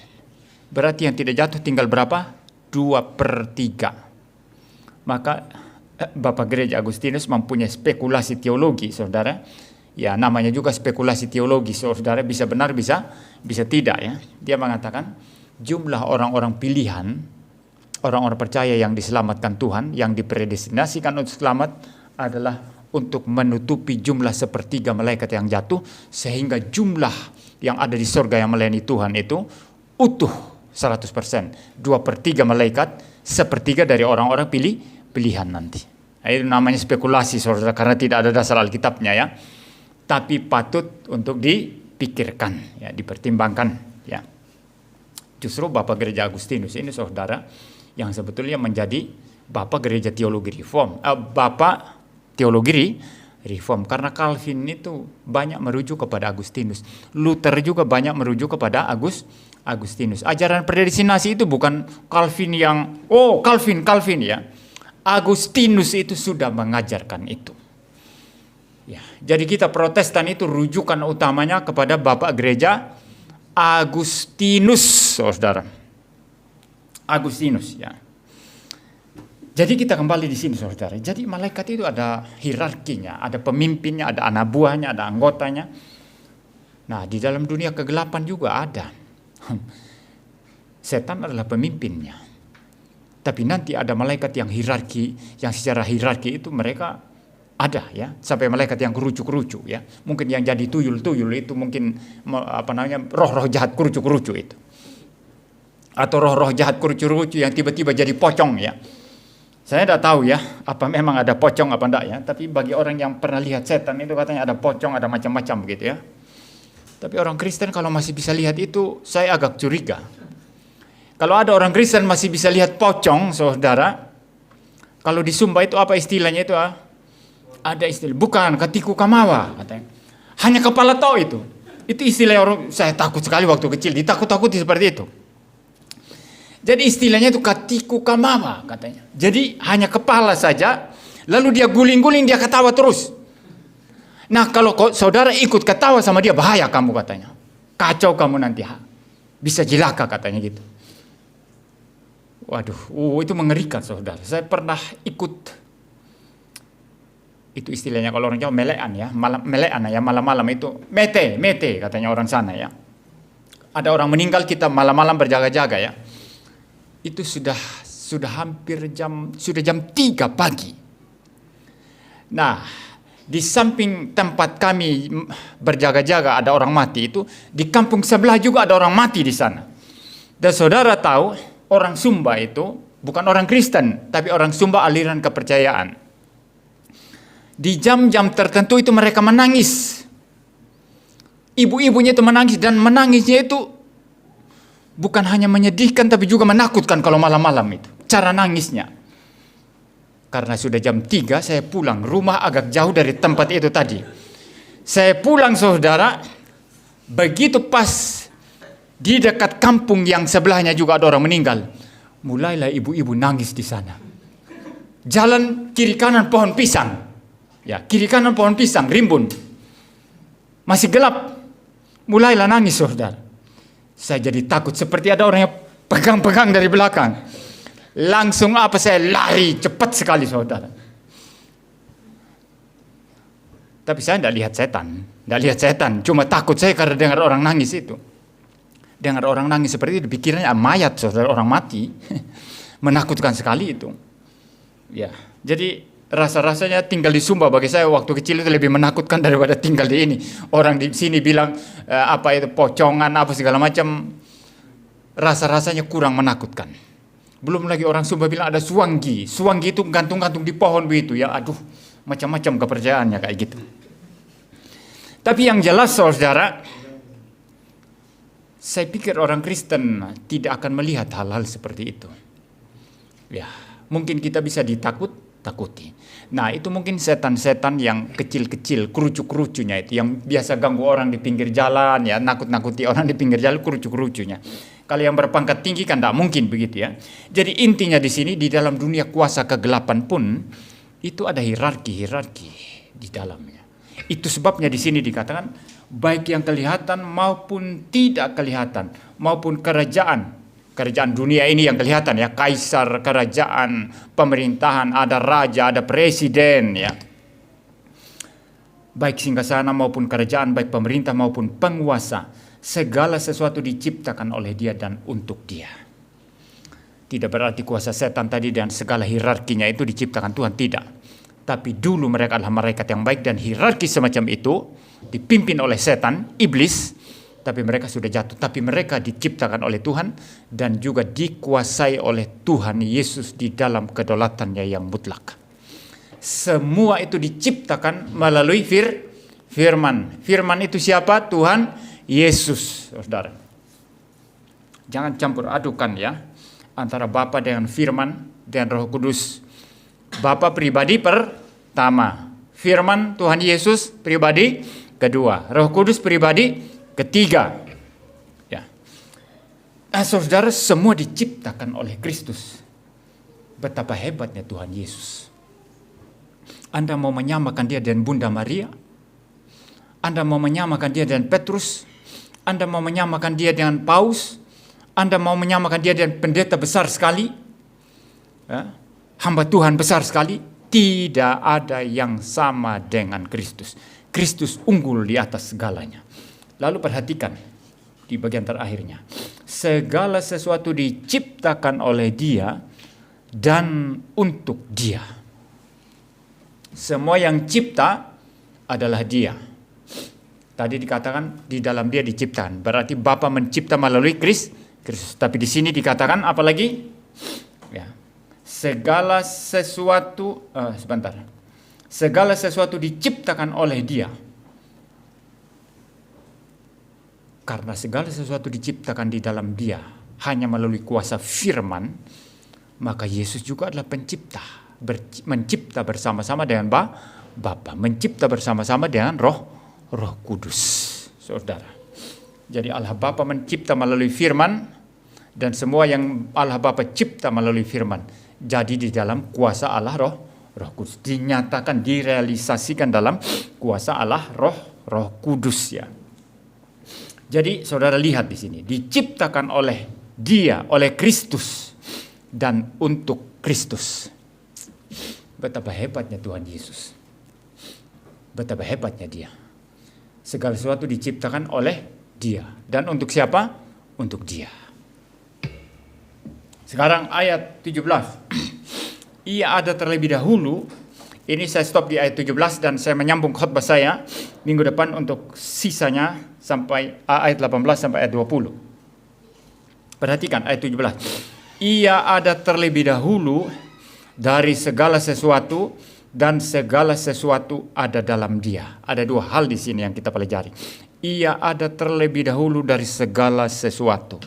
Berarti yang tidak jatuh tinggal berapa? 2/3. Maka Bapak Gereja Agustinus mempunyai spekulasi teologi, saudara. Ya, namanya juga spekulasi teologi, saudara. Bisa benar, bisa tidak ya. Dia mengatakan jumlah orang-orang pilihan, orang-orang percaya yang diselamatkan Tuhan, yang dipredestinasikan untuk selamat adalah untuk menutupi jumlah sepertiga malaikat yang jatuh, sehingga jumlah yang ada di surga yang melayani Tuhan itu utuh 100%. 2/3 malaikat, sepertiga dari orang-orang pilihan nanti. Nah, itu namanya spekulasi, saudara, karena tidak ada dasar Alkitabnya ya. Tapi patut untuk dipikirkan, ya, dipertimbangkan. Ya. Justru Bapak Gereja Agustinus ini, saudara, yang sebetulnya menjadi Bapak Gereja Teologi Reform, Bapak Teologi Reform, karena Calvin itu banyak merujuk kepada Agustinus. Luther juga banyak merujuk kepada Agustinus. Ajaran predestinasi itu bukan Calvin yang Calvin ya. Agustinus itu sudah mengajarkan itu. Ya, jadi kita Protestan itu rujukan utamanya kepada Bapak Gereja Agustinus, saudara. Agustinus ya. Jadi kita kembali di sini, saudara. Jadi malaikat itu ada hierarkinya, ada pemimpinnya, ada anak buahnya, ada anggotanya. Nah, di dalam dunia kegelapan juga ada. Setan adalah pemimpinnya. Tapi nanti ada malaikat yang hierarki, yang secara hierarki itu mereka ada ya, sampai malaikat yang kerucu-kerucu ya. Mungkin yang jadi tuyul-tuyul itu mungkin roh-roh jahat kerucu-kerucu itu. atau roh-roh jahat kurucu-kurucu yang tiba-tiba jadi pocong ya. Saya tidak tahu ya, apa memang ada pocong apa enggak ya. Tapi bagi orang yang pernah lihat setan itu katanya ada pocong, ada macam-macam begitu ya. Tapi orang Kristen kalau masih bisa lihat itu, saya agak curiga. Kalau ada orang Kristen masih bisa lihat pocong, saudara. Kalau di Sumba itu apa istilahnya itu? Ada istilah, bukan katiku kamawa katanya. Hanya kepala tahu itu. Itu istilah orang, saya takut sekali waktu kecil, ditakut-takuti seperti itu. Jadi istilahnya itu katiku kamawa katanya. Jadi hanya kepala saja, lalu dia guling-guling, dia ketawa terus. Nah kalau saudara ikut ketawa sama dia, bahaya kamu katanya. Kacau kamu nanti, bisa jelaka katanya gitu. Waduh, itu mengerikan saudara. Saya pernah ikut, itu istilahnya kalau orang Jawa melean ya, malam-malam itu mete katanya orang sana ya. Ada orang meninggal, kita malam-malam berjaga-jaga ya. Itu sudah hampir jam 3 pagi. Nah, di samping tempat kami berjaga-jaga ada orang mati itu, di kampung sebelah juga ada orang mati di sana. Dan saudara tahu, orang Sumba itu bukan orang Kristen, tapi orang Sumba aliran kepercayaan. Di jam-jam tertentu itu mereka menangis. Ibu-ibunya itu menangis, dan menangisnya itu bukan hanya menyedihkan tapi juga menakutkan kalau malam-malam itu. Cara nangisnya. Karena sudah jam 3 saya pulang, rumah agak jauh dari tempat itu tadi. Saya pulang saudara, begitu pas di dekat kampung yang sebelahnya juga ada orang meninggal. Mulailah ibu-ibu nangis di sana. Jalan kiri kanan pohon pisang. Ya, kiri kanan pohon pisang, rimbun. Masih gelap. Mulailah nangis saudara. Saya jadi takut, seperti ada orang yang pegang-pegang dari belakang. Langsung saya lari cepat sekali saudara. Tapi saya tidak lihat setan, cuma takut saya karena dengar orang nangis itu. Dengar orang nangis seperti itu, pikirannya mayat saudara, orang mati. Menakutkan sekali itu. Ya, jadi rasa-rasanya tinggal di Sumba bagi saya waktu kecil itu lebih menakutkan daripada tinggal di ini. Orang di sini bilang itu pocongan apa segala macam, rasa-rasanya kurang menakutkan. Belum lagi orang Sumba bilang ada suanggi. Suanggi itu gantung-gantung di pohon begitu ya. Aduh, macam-macam kepercayaannya kayak gitu. Tapi yang jelas saudara, saya pikir orang Kristen tidak akan melihat hal-hal seperti itu. Ya, mungkin kita bisa takuti. Nah, itu mungkin setan-setan yang kecil-kecil, kerucu-kerucunya itu, yang biasa ganggu orang di pinggir jalan, ya, nakut-nakuti orang di pinggir jalan, kerucu-kerucunya. Kalau yang berpangkat tinggi kan tidak mungkin begitu ya. Jadi intinya di sini, di dalam dunia kuasa kegelapan pun, itu ada hierarki di dalamnya. Itu sebabnya di sini dikatakan, baik yang kelihatan maupun tidak kelihatan, maupun kerajaan dunia ini yang kelihatan ya, kaisar, kerajaan, pemerintahan, ada raja, ada presiden ya. Baik singgasana maupun kerajaan, baik pemerintah maupun penguasa, segala sesuatu diciptakan oleh Dia dan untuk Dia. Tidak berarti kuasa setan tadi dan segala hierarkinya itu diciptakan Tuhan, tidak. Tapi dulu mereka adalah malaikat yang baik, dan hierarki semacam itu dipimpin oleh setan, iblis. Tapi mereka sudah jatuh, tapi mereka diciptakan oleh Tuhan dan juga dikuasai oleh Tuhan Yesus di dalam kedaulatannya yang mutlak. Semua itu diciptakan melalui firman. Firman itu siapa? Tuhan Yesus, saudara. Jangan campur adukan ya, antara Bapa dengan firman dan Roh Kudus. Bapa pribadi pertama, firman Tuhan Yesus pribadi kedua, Roh Kudus pribadi ketiga. Ya. Nah, saudara, semua diciptakan oleh Kristus. Betapa hebatnya Tuhan Yesus. Anda mau menyamakan Dia dengan Bunda Maria? Anda mau menyamakan Dia dengan Petrus? Anda mau menyamakan Dia dengan Paus? Anda mau menyamakan Dia dengan pendeta besar sekali? Ya. Hamba Tuhan besar sekali? Tidak ada yang sama dengan Kristus. Kristus unggul di atas segalanya. Lalu perhatikan di bagian terakhirnya. Segala sesuatu diciptakan oleh Dia dan untuk Dia. Semua yang cipta adalah Dia. Tadi dikatakan di dalam Dia diciptakan. Berarti Bapa mencipta melalui Kristus. Tapi di sini dikatakan apalagi? Ya. Segala sesuatu Segala sesuatu diciptakan oleh Dia. Karena segala sesuatu diciptakan di dalam Dia hanya melalui kuasa firman, maka Yesus juga adalah pencipta, mencipta bersama-sama dengan Bapa, mencipta bersama-sama dengan Roh Kudus, saudara. Jadi Allah Bapa mencipta melalui firman, dan semua yang Allah Bapa cipta melalui firman jadi di dalam kuasa Allah Roh Kudus, dinyatakan, direalisasikan dalam kuasa Allah Roh Kudus, ya. Jadi saudara lihat di sini, diciptakan oleh Dia, oleh Kristus, dan untuk Kristus. Betapa hebatnya Tuhan Yesus. Betapa hebatnya Dia. Segala sesuatu diciptakan oleh Dia. Dan untuk siapa? Untuk Dia. Sekarang ayat 17. Ia ada terlebih dahulu. Ini saya stop di ayat 17 dan saya menyambung khotbah saya minggu depan untuk sisanya sampai ayat 18 sampai ayat 20. Perhatikan ayat 17. Ia ada terlebih dahulu dari segala sesuatu, dan segala sesuatu ada dalam Dia. Ada dua hal di sini yang kita pelajari. Ia ada terlebih dahulu dari segala sesuatu.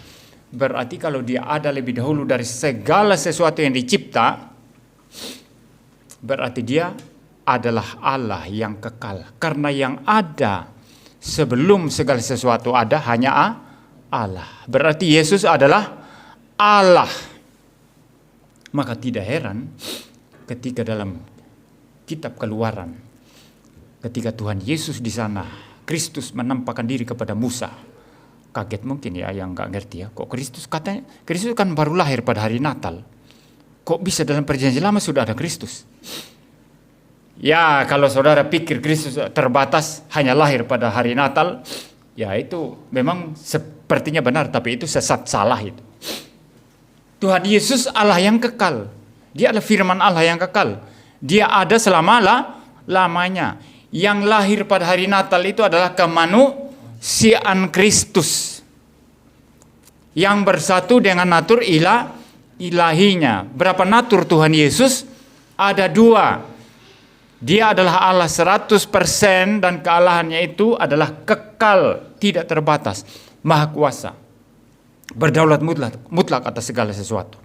Berarti kalau Dia ada lebih dahulu dari segala sesuatu yang dicipta, berarti Dia adalah Allah yang kekal. Karena yang ada sebelum segala sesuatu ada hanya Allah. Berarti Yesus adalah Allah. Maka tidak heran ketika dalam kitab Keluaran, ketika Tuhan Yesus di sana, Kristus menampakkan diri kepada Musa. Kaget mungkin ya yang nggak ngerti ya. Kok Kristus kan baru lahir pada hari Natal. Kok bisa dalam perjanjian lama sudah ada Kristus? Ya, kalau saudara pikir Kristus terbatas hanya lahir pada hari Natal, ya itu memang sepertinya benar, tapi itu sesat, salah itu. Tuhan Yesus Allah yang kekal. Dia adalah firman Allah yang kekal. Dia ada selama-lamanya. Yang lahir pada hari Natal itu adalah kemanusiaan Kristus yang bersatu dengan natur ilahinya. Berapa natur Tuhan Yesus? Ada dua. Dia adalah Allah 100% dan kealahannya itu adalah kekal, tidak terbatas, maha kuasa, berdaulat mutlak atas segala sesuatu.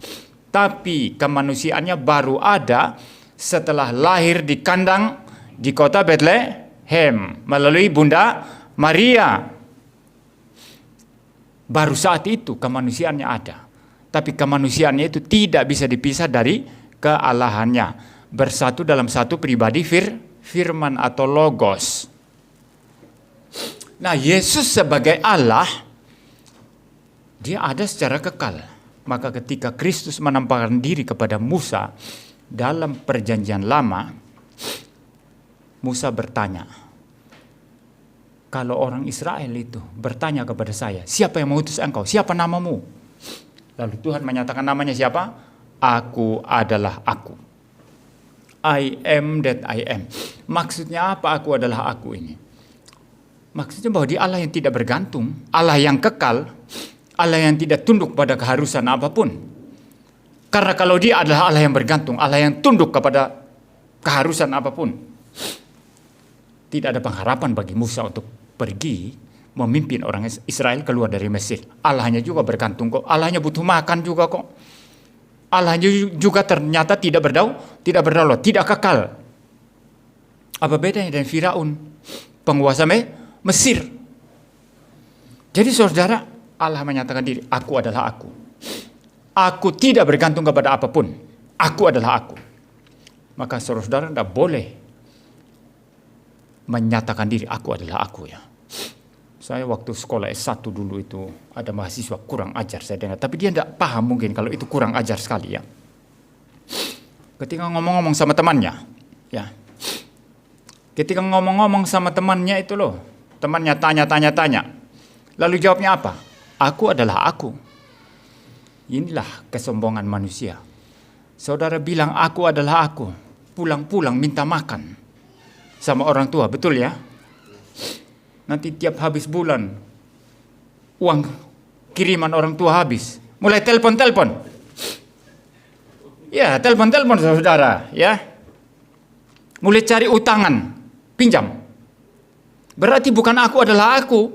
Tapi kemanusiaannya baru ada setelah lahir di kandang di kota Bethlehem melalui Bunda Maria. Baru saat itu kemanusiaannya ada. Tapi kemanusiaannya itu tidak bisa dipisah dari kealahannya. Bersatu dalam satu pribadi firman atau logos. Nah, Yesus sebagai Allah, Dia ada secara kekal. Maka ketika Kristus menampakkan diri kepada Musa dalam perjanjian lama, Musa bertanya, kalau orang Israel itu bertanya kepada saya, siapa yang mengutus engkau? Siapa namamu? Lalu Tuhan menyatakan namanya siapa? Aku adalah aku. I am that I am. Maksudnya apa aku adalah aku ini? Maksudnya bahwa Dia Allah yang tidak bergantung, Allah yang kekal, Allah yang tidak tunduk pada keharusan apapun. Karena kalau Dia adalah Allah yang bergantung, Allah yang tunduk kepada keharusan apapun, tidak ada pengharapan bagi Musa untuk pergi memimpin orang Israel keluar dari Mesir. Allahnya juga bergantung kok. Allahnya butuh makan juga kok. Allahnya juga ternyata tidak berdaulat, tidak kekal. Apa bedanya dengan Firaun, penguasa Mesir? Jadi saudara, Allah menyatakan diri, aku adalah aku. Aku tidak bergantung kepada apapun. Aku adalah aku. Maka saudara tidak boleh menyatakan diri, aku adalah aku ya. Saya waktu sekolah S1 dulu itu ada mahasiswa kurang ajar saya dengar. Tapi dia tidak paham mungkin kalau itu kurang ajar sekali ya. Ketika ngomong-ngomong sama temannya. Ya. Ketika ngomong-ngomong sama temannya itu loh. Temannya tanya. Lalu jawabnya apa? Aku adalah aku. Inilah kesombongan manusia. Saudara bilang aku adalah aku. Pulang-pulang minta makan sama orang tua. Betul ya? Nanti tiap habis bulan uang kiriman orang tua habis. Mulai telepon-telepon. Ya, telepon-telepon saudara, ya. Mulai cari utangan, pinjam. Berarti bukan aku adalah aku.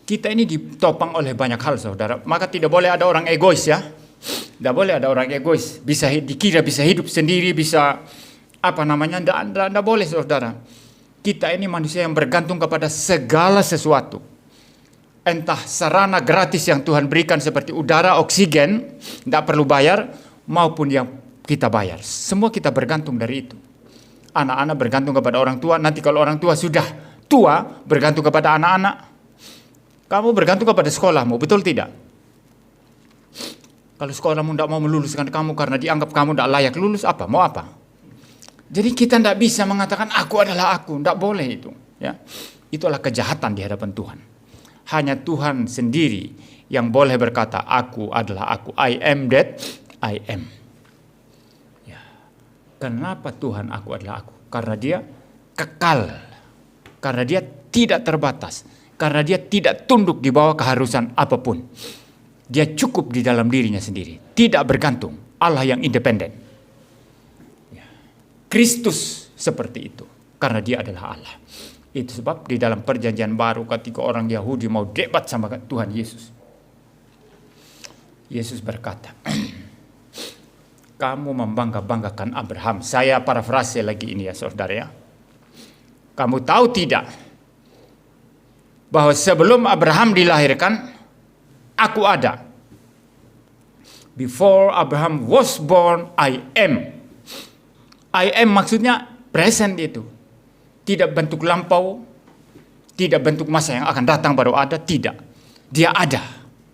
Kita ini ditopang oleh banyak hal, saudara. Maka tidak boleh ada orang egois, ya. Tidak boleh ada orang egois. Bisa dikira bisa hidup sendiri, bisa tidak boleh, saudara. Kita ini manusia yang bergantung kepada segala sesuatu. Entah sarana gratis yang Tuhan berikan seperti udara, oksigen, tidak perlu bayar, maupun yang kita bayar. Semua kita bergantung dari itu. Anak-anak bergantung kepada orang tua. Nanti kalau orang tua sudah tua, bergantung kepada anak-anak. Kamu bergantung kepada sekolahmu, betul tidak? Kalau sekolahmu tidak mau meluluskan kamu karena dianggap kamu tidak layak lulus, apa? Mau apa? Jadi kita tidak bisa mengatakan aku adalah aku, tidak boleh itu. Ya, itulah kejahatan di hadapan Tuhan. Hanya Tuhan sendiri yang boleh berkata, aku adalah aku. I am that I am. Ya. Kenapa Tuhan aku adalah aku? Karena dia kekal. Karena dia tidak terbatas. Karena dia tidak tunduk di bawah keharusan apapun. Dia cukup di dalam dirinya sendiri. Tidak bergantung. Allah yang independen. Kristus seperti itu. Karena dia adalah Allah. Itu sebab di dalam perjanjian baru ketika orang Yahudi mau debat sama Tuhan Yesus. Yesus berkata, kamu membangga-banggakan Abraham. Saya parafrase lagi ini ya saudara ya. Kamu tahu tidak bahwa sebelum Abraham dilahirkan, aku ada. Before Abraham was born, I am. I am maksudnya present itu. Tidak bentuk lampau, tidak bentuk masa yang akan datang baru ada, tidak. Dia ada,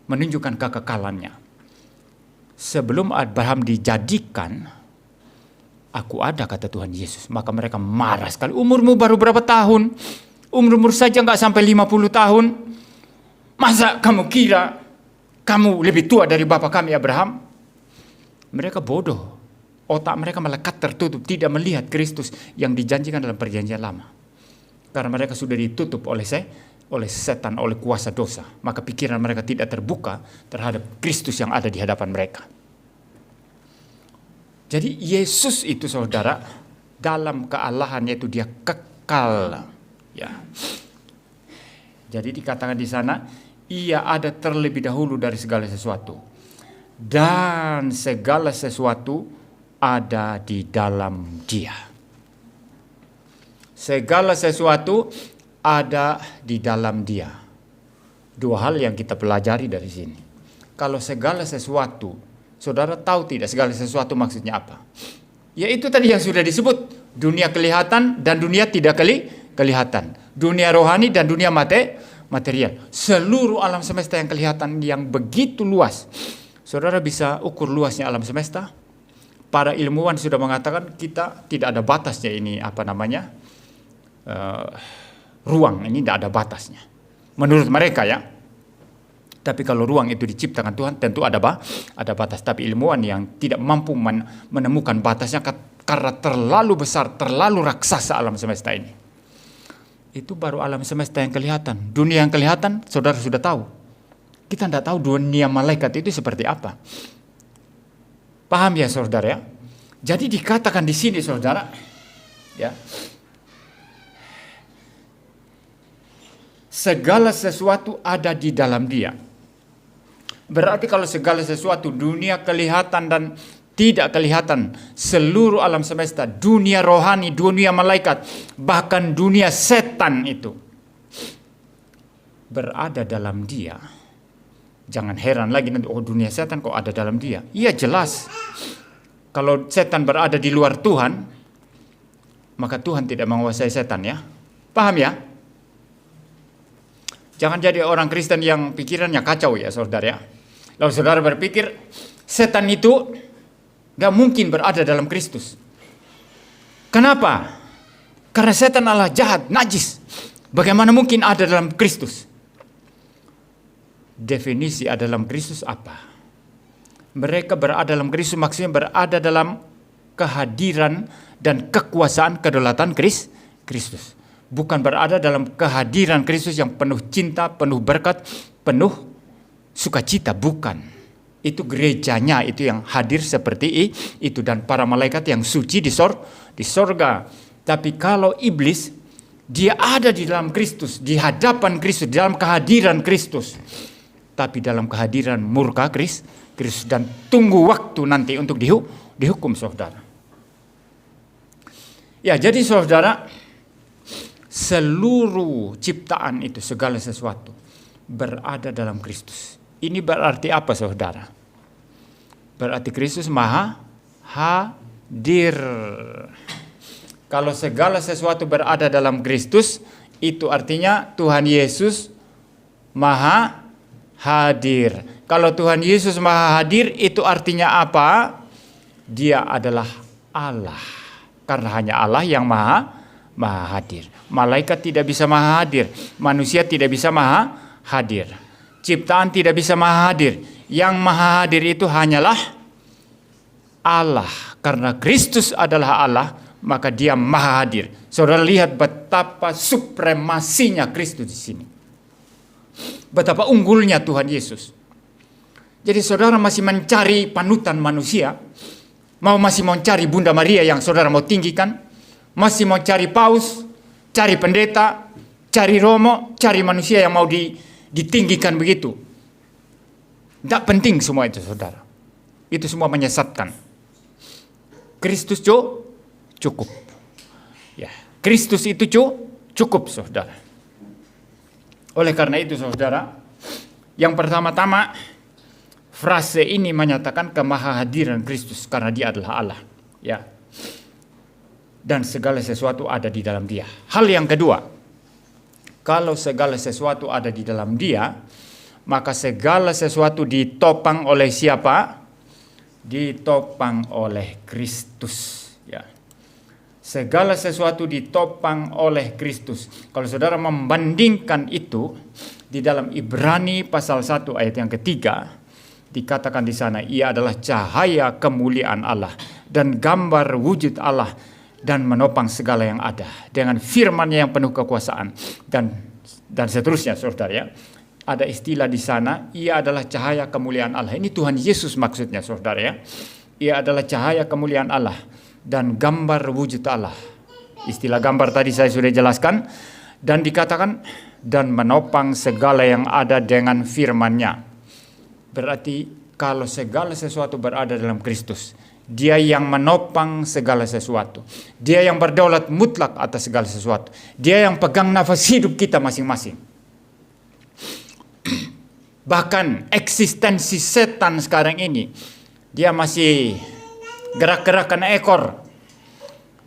menunjukkan kekekalannya. Sebelum Abraham dijadikan, aku ada kata Tuhan Yesus. Maka mereka marah sekali. Umurmu baru berapa tahun? Umur saja nggak sampai 50 tahun. Masa kamu kira kamu lebih tua dari bapa kami Abraham? Mereka bodoh. Otak mereka melekat tertutup, tidak melihat Kristus yang dijanjikan dalam perjanjian lama. Karena mereka sudah ditutup oleh setan, oleh kuasa dosa. Maka pikiran mereka tidak terbuka terhadap Kristus yang ada di hadapan mereka. Jadi Yesus itu saudara, dalam kealahannya itu dia kekal. Ya. Jadi dikatakan di sana, ia ada terlebih dahulu dari segala sesuatu. Dan segala sesuatu ada di dalam dia. Segala sesuatu ada di dalam dia. Dua hal yang kita pelajari dari sini. Kalau segala sesuatu, saudara tahu tidak segala sesuatu maksudnya apa? Yaitu tadi yang sudah disebut. Dunia kelihatan dan dunia tidak kelihatan. Dunia rohani dan dunia material. Seluruh alam semesta yang kelihatan yang begitu luas. Saudara bisa ukur luasnya alam semesta? Para ilmuwan sudah mengatakan kita tidak ada batasnya ini ruang ini tidak ada batasnya. Menurut mereka ya. Tapi kalau ruang itu diciptakan Tuhan tentu ada batas. Tapi ilmuwan yang tidak mampu menemukan batasnya karena terlalu besar, terlalu raksasa alam semesta ini. Itu baru alam semesta yang kelihatan. Dunia yang kelihatan saudara sudah tahu. Kita tidak tahu dunia malaikat itu seperti apa. Paham ya saudara ya? Jadi dikatakan di sini saudara, ya, segala sesuatu ada di dalam dia. Berarti kalau segala sesuatu, dunia kelihatan dan tidak kelihatan, seluruh alam semesta, dunia rohani, dunia malaikat, bahkan dunia setan itu berada dalam dia. Jangan heran lagi nanti, oh dunia setan kok ada dalam dia. Iya jelas. Kalau setan berada di luar Tuhan, maka Tuhan tidak menguasai setan ya. Paham ya? Jangan jadi orang Kristen yang pikirannya kacau ya saudara ya. Lalu saudara berpikir, setan itu gak mungkin berada dalam Kristus. Kenapa? Karena setan adalah jahat, najis. Bagaimana mungkin ada dalam Kristus? Definisi ada dalam Kristus apa? Mereka berada dalam Kristus maksudnya berada dalam kehadiran dan kekuasaan kedaulatan Kristus. Bukan berada dalam kehadiran Kristus yang penuh cinta, penuh berkat, penuh sukacita, bukan. Itu gerejanya itu yang hadir seperti itu, dan para malaikat yang suci di sorga. Tapi kalau iblis, dia ada di dalam Kristus, di hadapan Kristus, di dalam kehadiran Kristus, tapi dalam kehadiran murka Kristus, dan tunggu waktu nanti untuk dihukum, saudara. Ya, jadi saudara, seluruh ciptaan itu, segala sesuatu berada dalam Kristus. Ini berarti apa, saudara? Berarti Kristus maha hadir. Kalau segala sesuatu berada dalam Kristus, itu artinya Tuhan Yesus maha hadir. Kalau Tuhan Yesus maha hadir, itu artinya apa? Dia adalah Allah. Karena hanya Allah yang maha hadir. Malaikat tidak bisa maha hadir. Manusia tidak bisa maha hadir. Ciptaan tidak bisa maha hadir. Yang maha hadir itu hanyalah Allah. Karena Kristus adalah Allah, maka dia maha hadir. Saudara lihat betapa supremasinya Kristus di sini. Betapa unggulnya Tuhan Yesus. Jadi saudara masih mencari panutan manusia, masih mau cari Bunda Maria yang saudara mau tinggikan, masih mau cari paus, cari pendeta, cari romo, cari manusia yang mau ditinggikan begitu. Tidak penting semua itu, saudara. Itu semua menyesatkan. Kristus cukup. Ya, Kristus itu cukup, saudara. Oleh karena itu, saudara, yang pertama-tama frase ini menyatakan kemahahadiran Kristus karena dia adalah Allah, ya. Dan segala sesuatu ada di dalam dia. Hal yang kedua, kalau segala sesuatu ada di dalam dia, maka segala sesuatu ditopang oleh siapa? Ditopang oleh Kristus, ya. Segala sesuatu ditopang oleh Kristus. Kalau saudara membandingkan itu di dalam Ibrani pasal 1 ayat yang ketiga, dikatakan di sana, ia adalah cahaya kemuliaan Allah dan gambar wujud Allah, dan menopang segala yang ada dengan firman-Nya yang penuh kekuasaan, dan seterusnya, saudara, ya. Ada istilah di sana, ia adalah cahaya kemuliaan Allah. Ini Tuhan Yesus maksudnya, saudara, ya. Ia adalah cahaya kemuliaan Allah dan gambar wujud Allah. Istilah gambar tadi saya sudah jelaskan. Dan dikatakan, dan menopang segala yang ada dengan firman-Nya. Berarti kalau segala sesuatu berada dalam Kristus, dia yang menopang segala sesuatu. Dia yang berdaulat mutlak atas segala sesuatu. Dia yang pegang nafas hidup kita masing-masing. Bahkan eksistensi setan sekarang ini, dia masih gerak-gerakan ekor.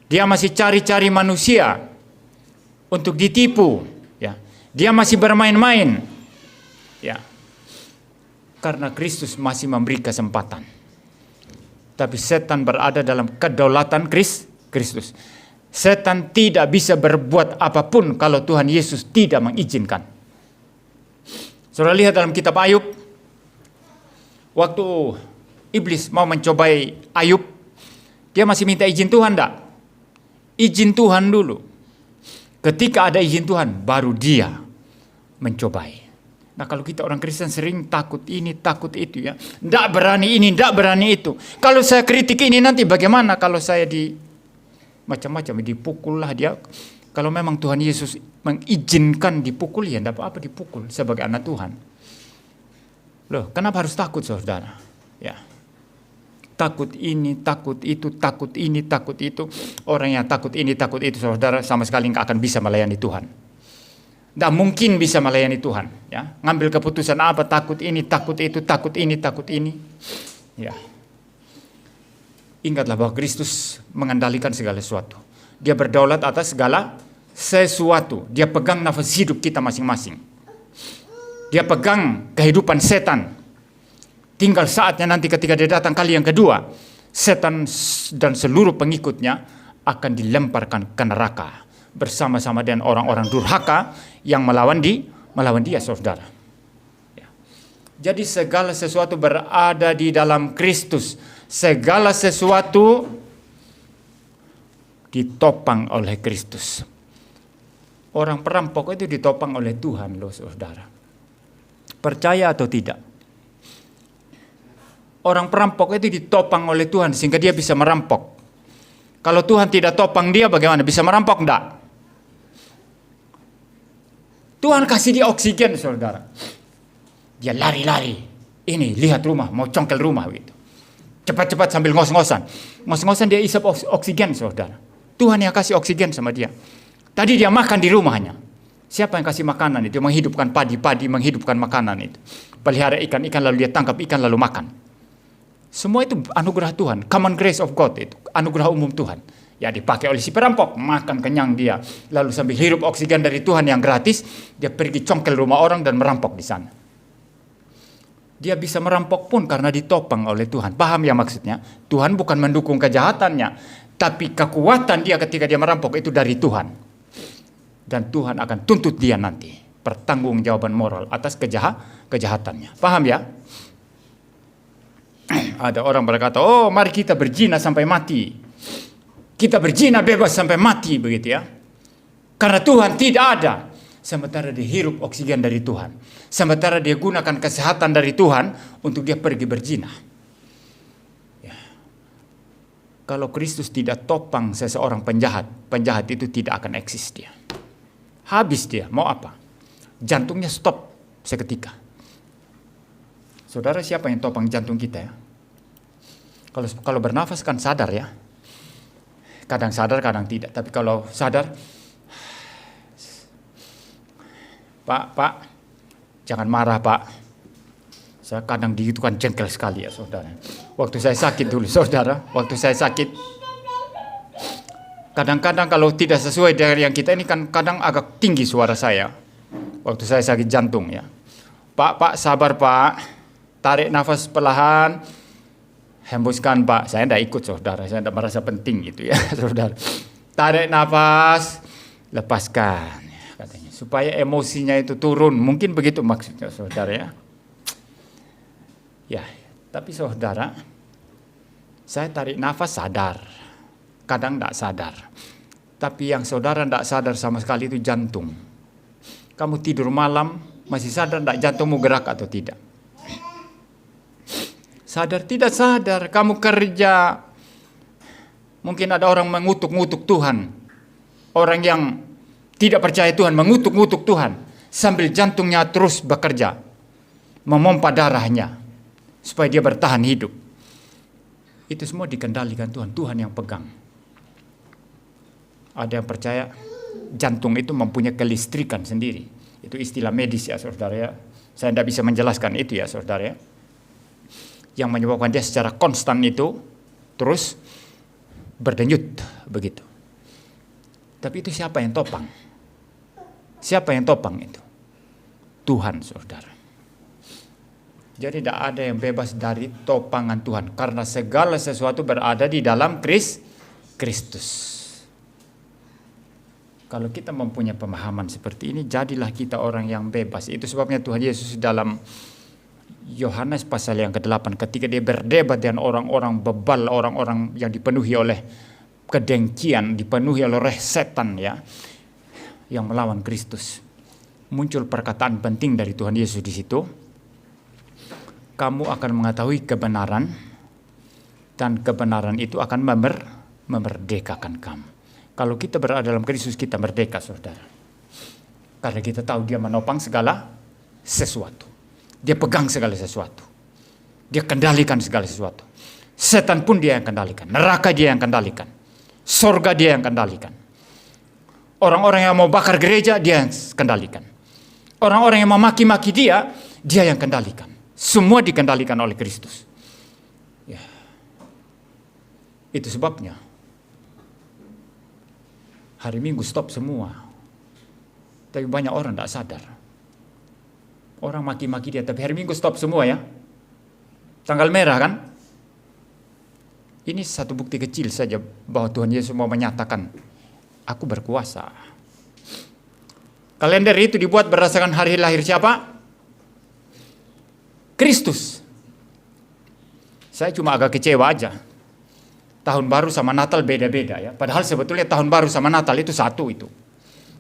Dia masih cari-cari manusia untuk ditipu, ya. Dia masih bermain-main, ya. Karena Kristus masih memberi kesempatan. Tapi setan berada dalam kedaulatan Kristus. Setan tidak bisa berbuat apapun kalau Tuhan Yesus tidak mengizinkan. Saudara lihat dalam kitab Ayub, waktu iblis mau mencobai Ayub, dia masih minta izin Tuhan, enggak? Izin Tuhan dulu. Ketika ada izin Tuhan, baru dia mencobai. Nah, kalau kita orang Kristen sering takut ini, takut itu, ya. Tidak berani ini, tidak berani itu. Kalau saya kritik ini nanti bagaimana kalau saya macam-macam, dipukul lah dia. Kalau memang Tuhan Yesus mengizinkan dipukul, ya tidak apa-apa dipukul sebagai anak Tuhan. Loh, kenapa harus takut, saudara? Ya. Takut ini, takut itu, takut ini, takut itu. Orang yang takut ini, takut itu, saudara, sama sekali nggak akan bisa melayani Tuhan. Tidak mungkin bisa melayani Tuhan, ya. Ngambil keputusan apa, takut ini, takut itu, takut ini, takut ini, ya. Ingatlah bahwa Kristus mengendalikan segala sesuatu. Dia berdaulat atas segala sesuatu. Dia pegang nafas hidup kita masing-masing. Dia pegang kehidupan setan. Tinggal saatnya nanti ketika dia datang kali yang kedua, setan dan seluruh pengikutnya akan dilemparkan ke neraka bersama-sama dengan orang-orang durhaka yang melawan dia, saudara. Ya. Jadi segala sesuatu berada di dalam Kristus. Segala sesuatu ditopang oleh Kristus. Orang perampok itu ditopang oleh Tuhan, loh, saudara. Percaya atau tidak? Orang perampok itu ditopang oleh Tuhan sehingga dia bisa merampok. Kalau Tuhan tidak topang dia, bagaimana? Bisa merampok? Enggak. Tuhan kasih dia oksigen, saudara. Dia lari-lari. Ini, lihat rumah, mau congkel rumah gitu. Cepat-cepat sambil ngos-ngosan. Ngos-ngosan dia isap oksigen, saudara. Tuhan yang kasih oksigen sama dia. Tadi dia makan di rumahnya. Siapa yang kasih makanan itu? Menghidupkan padi-padi, menghidupkan makanan itu. Pelihara ikan-ikan lalu dia tangkap ikan lalu makan. Semua itu anugerah Tuhan, common grace of God itu, anugerah umum Tuhan. Ya dipakai oleh si perampok, makan kenyang dia. Lalu sambil hirup oksigen dari Tuhan yang gratis, dia pergi congkel rumah orang dan merampok di sana. Dia bisa merampok pun karena ditopang oleh Tuhan. Paham ya maksudnya? Tuhan bukan mendukung kejahatannya, tapi kekuatan dia ketika dia merampok itu dari Tuhan. Dan Tuhan akan tuntut dia nanti, pertanggungjawaban moral atas kejahatannya. Paham ya? Ada orang berkata, oh mari kita berzina sampai mati. Kita berzina bebas sampai mati, begitu ya. Karena Tuhan tidak ada. Sementara dia hirup oksigen dari Tuhan. Sementara dia gunakan kesehatan dari Tuhan untuk dia pergi berzina. Ya. Kalau Kristus tidak topang seseorang penjahat, penjahat itu tidak akan eksis dia. Habis dia, mau apa? Jantungnya stop seketika. Saudara, siapa yang topang jantung kita ya? Kalau bernafas kan sadar ya. Kadang sadar, kadang tidak. Tapi kalau sadar, Pak, jangan marah Pak. Saya kadang gitu kan jengkel sekali ya saudara. Waktu saya sakit dulu saudara, waktu saya sakit. Kadang-kadang kalau tidak sesuai dengan yang kita ini kan kadang agak tinggi suara saya. Waktu saya sakit jantung ya. Pak, sabar Pak. Tarik nafas perlahan. Hembuskan Pak, saya tidak ikut saudara, saya tidak merasa penting gitu ya saudara. Tarik nafas, lepaskan katanya, supaya emosinya itu turun, mungkin begitu maksudnya saudara ya. Ya, tapi saudara, saya tarik nafas sadar, kadang tidak sadar. Tapi yang saudara tidak sadar sama sekali itu jantung. Kamu tidur malam, masih sadar tidak jantungmu gerak atau tidak? Sadar tidak sadar, kamu kerja. Mungkin ada orang mengutuk-ngutuk Tuhan. Orang yang tidak percaya Tuhan mengutuk-ngutuk Tuhan. Sambil jantungnya terus bekerja. Memompa darahnya. Supaya dia bertahan hidup. Itu semua dikendalikan Tuhan. Tuhan yang pegang. Ada yang percaya jantung itu mempunyai kelistrikan sendiri. Itu istilah medis ya saudara ya. Saya tidak bisa menjelaskan itu ya saudara ya. Yang menyebabkan dia secara konstan itu terus berdenyut begitu. Tapi itu siapa yang topang? Siapa yang topang itu? Tuhan saudara. Jadi tidak ada yang bebas dari topangan Tuhan. Karena segala sesuatu berada di dalam Kristus. Kalau kita mempunyai pemahaman seperti ini, jadilah kita orang yang bebas. Itu sebabnya Tuhan Yesus dalam Yohanes pasal yang ke-8 ketika dia berdebat dengan orang-orang bebal, orang-orang yang dipenuhi oleh kedengkian, dipenuhi oleh setan ya, yang melawan Kristus. Muncul perkataan penting dari Tuhan Yesus di situ. Kamu akan mengetahui kebenaran dan kebenaran itu akan memerdekakan kamu. Kalau kita berada dalam Kristus kita merdeka saudara. Karena kita tahu dia menopang segala sesuatu. Dia pegang segala sesuatu. Dia kendalikan segala sesuatu. Setan pun dia yang kendalikan. Neraka dia yang kendalikan. Sorga dia yang kendalikan. Orang-orang yang mau bakar gereja dia yang kendalikan. Orang-orang yang memaki-maki dia yang kendalikan. Semua dikendalikan oleh Kristus. Ya. Itu sebabnya hari Minggu stop semua. Tapi banyak orang tidak sadar. Orang maki-maki dia, tapi hari Minggu stop semua ya. Tanggal merah kan? Ini satu bukti kecil saja bahwa Tuhan Yesus mau menyatakan, aku berkuasa. Kalender itu dibuat berdasarkan hari lahir siapa? Kristus. Saya cuma agak kecewa aja. Tahun baru sama Natal beda-beda ya. Padahal sebetulnya tahun baru sama Natal itu satu itu.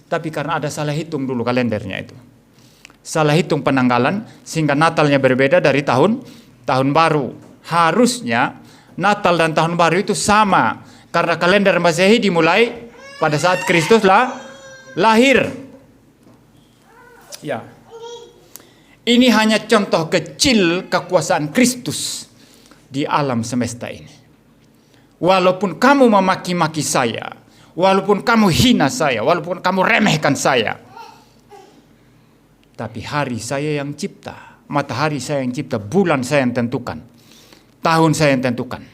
Tapi karena ada salah hitung dulu kalendernya itu. salah hitung penanggalan sehingga Natalnya berbeda dari tahun baru. Harusnya Natal dan tahun baru itu sama karena kalender Masehi dimulai pada saat Kristus lahir. Ya. Ini hanya contoh kecil kekuasaan Kristus di alam semesta ini. Walaupun kamu memaki-maki saya, walaupun kamu hina saya, walaupun kamu remehkan saya, tapi hari saya yang cipta, matahari saya yang cipta, bulan saya yang tentukan, tahun saya yang tentukan.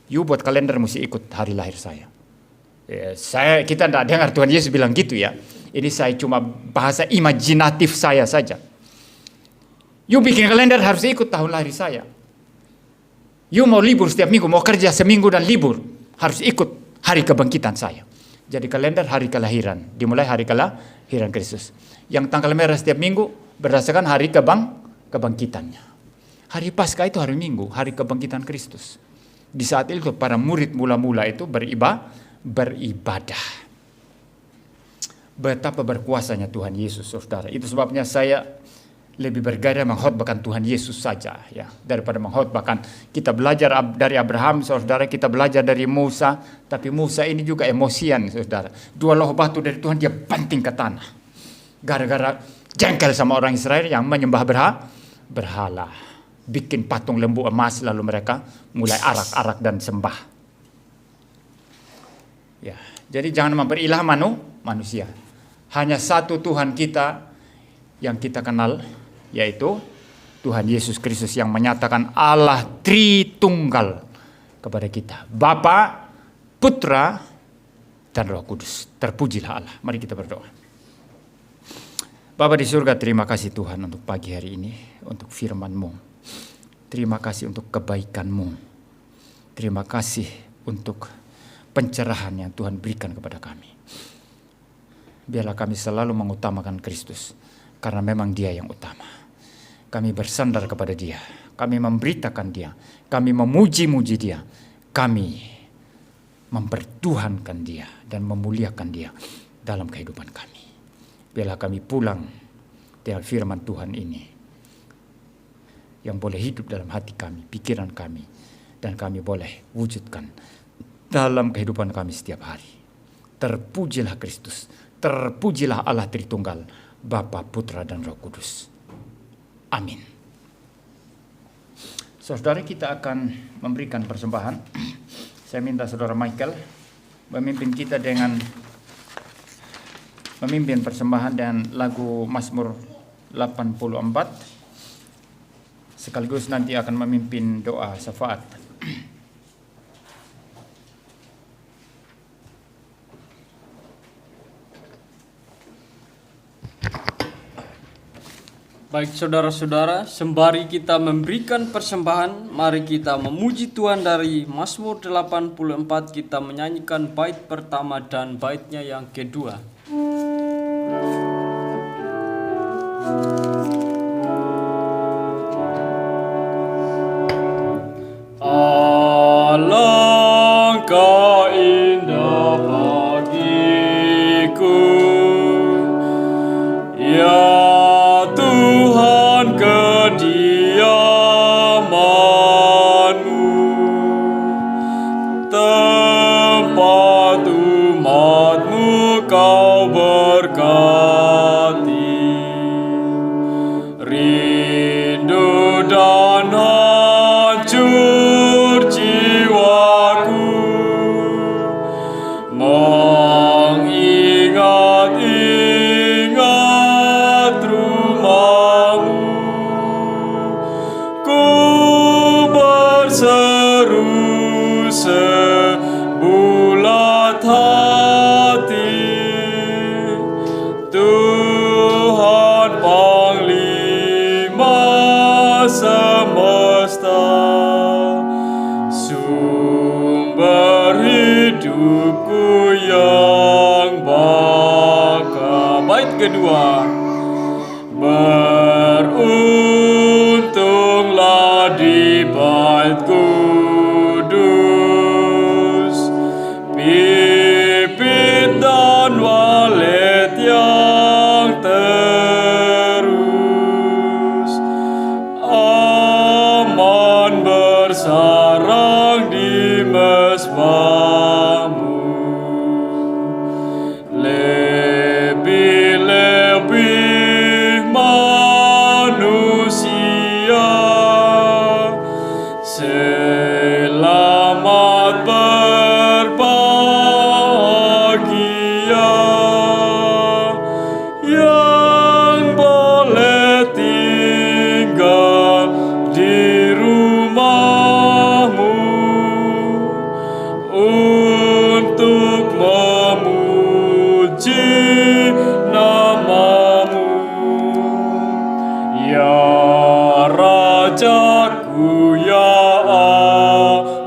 You buat kalender mesti ikut hari lahir saya. Kita tidak dengar Tuhan Yesus bilang gitu ya. Ini saya cuma bahasa imajinatif saya saja. You bikin kalender harus ikut tahun lahir saya. You mau libur setiap minggu, mau kerja seminggu dan libur, harus ikut hari kebangkitan saya. Jadi kalender hari kelahiran, dimulai hari kelahiran Kristus. Yang tanggal merah setiap minggu berdasarkan hari kebangkitannya. Hari Paskah itu hari Minggu, hari kebangkitan Kristus. Di saat itu para murid mula-mula itu beribadah. Betapa berkuasanya Tuhan Yesus, saudara. Itu sebabnya saya lebih bergaya mengkhotbahkan Tuhan Yesus saja ya, daripada mengkhotbahkan. Kita belajar dari Abraham, saudara, kita belajar dari Musa, tapi Musa ini juga emosian, saudara. 2 loh batu dari Tuhan dia banting ke tanah. Gara-gara jengkel sama orang Israel yang menyembah berhala. Bikin patung lembu emas lalu mereka mulai arak-arak dan sembah. Ya, jadi jangan memperilah manusia. Hanya satu Tuhan kita yang kita kenal, yaitu Tuhan Yesus Kristus yang menyatakan Allah Tritunggal kepada kita. Bapa, Putra, dan Roh Kudus. Terpujilah Allah. Mari kita berdoa. Bapa di surga, terima kasih Tuhan untuk pagi hari ini, untuk firman-Mu. Terima kasih untuk kebaikan-Mu. Terima kasih untuk pencerahan yang Tuhan berikan kepada kami. Biarlah kami selalu mengutamakan Kristus, karena memang Dia yang utama. Kami bersandar kepada Dia, kami memberitakan Dia, kami memuji-muji Dia, kami mempertuhankan Dia dan memuliakan Dia dalam kehidupan kami. Biarlah kami pulang dengan firman Tuhan ini yang boleh hidup dalam hati kami, pikiran kami, dan kami boleh wujudkan dalam kehidupan kami setiap hari. Terpujilah Kristus, terpujilah Allah Tritunggal, Bapa, Putra, dan Roh Kudus. Amin. Saudara, kita akan memberikan persembahan. Saya minta Saudara Michael memimpin kita dengan memimpin persembahan dan lagu Mazmur 84. Sekaligus nanti akan memimpin doa syafaat. Baik saudara-saudara, sembari kita memberikan persembahan, mari kita memuji Tuhan dari Mazmur 84, kita menyanyikan bait pertama dan baitnya yang kedua. Alangkah indah bagiku, ya Tuhan, kediaman-Mu, tempat umat-Mu Kau berkati. Rindu dan hancur jiwaku mengingat-ingat rumah-Mu. Ku berseru sebulat hati, Tuhan Panglima semesta, sumber hidupku yang baka. Bait kedua. Beruntunglah di bait kudus, pipit dan walet yang terus.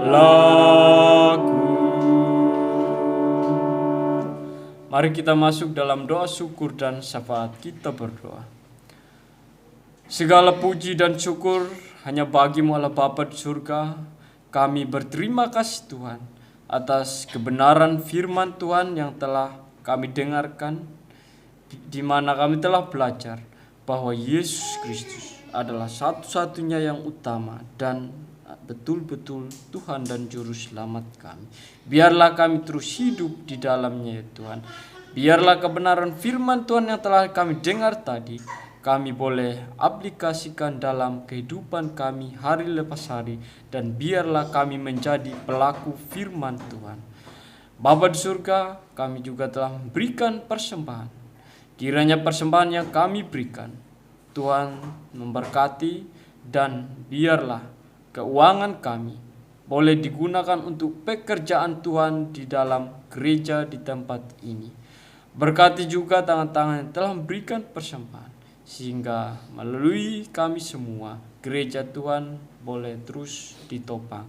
laku. Mari kita masuk dalam doa syukur dan syafaat. Kita berdoa. Segala puji dan syukur hanya bagi-Mu Allah Bapa di surga. Kami berterima kasih Tuhan atas kebenaran firman Tuhan yang telah kami dengarkan, di mana kami telah belajar bahwa Yesus Kristus adalah satu-satunya yang utama dan betul-betul Tuhan dan Juru Selamat kami. Biarlah kami terus hidup di dalamnya ya Tuhan. Biarlah kebenaran firman Tuhan yang telah kami dengar tadi, kami boleh aplikasikan dalam kehidupan kami hari lepas hari. Dan biarlah kami menjadi pelaku firman Tuhan. Bapa di surga, kami juga telah memberikan persembahan. Kiranya persembahan yang kami berikan, Tuhan memberkati, dan biarlah keuangan kami boleh digunakan untuk pekerjaan Tuhan di dalam gereja di tempat ini. Berkati juga tangan-tangan yang telah memberikan persembahan, sehingga melalui kami semua gereja Tuhan boleh terus ditopang.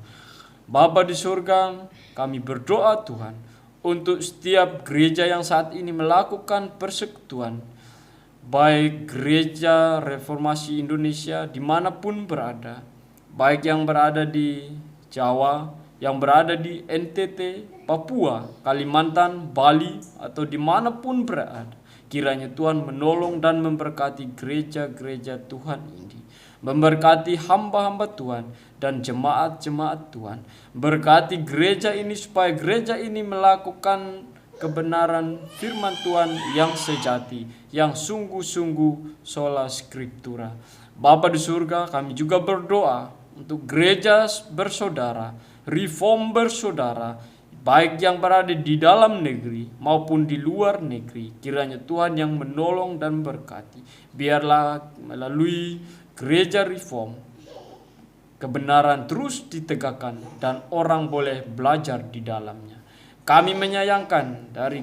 Bapa di surga, kami berdoa Tuhan untuk setiap gereja yang saat ini melakukan persekutuan, baik gereja Reformasi Indonesia dimanapun berada, baik yang berada di Jawa, yang berada di NTT, Papua, Kalimantan, Bali, atau dimanapun berada. Kiranya Tuhan menolong dan memberkati gereja-gereja Tuhan ini. Memberkati hamba-hamba Tuhan dan jemaat-jemaat Tuhan. Berkati gereja ini supaya gereja ini melakukan kebenaran firman Tuhan yang sejati, yang sungguh-sungguh sola scriptura. Bapa di surga, kami juga berdoa untuk gereja bersaudara, reform bersaudara, baik yang berada di dalam negeri maupun di luar negeri. Kiranya Tuhan yang menolong dan berkati. Biarlah melalui gereja reform kebenaran terus ditegakkan dan orang boleh belajar di dalamnya. Kami menyayangkan dari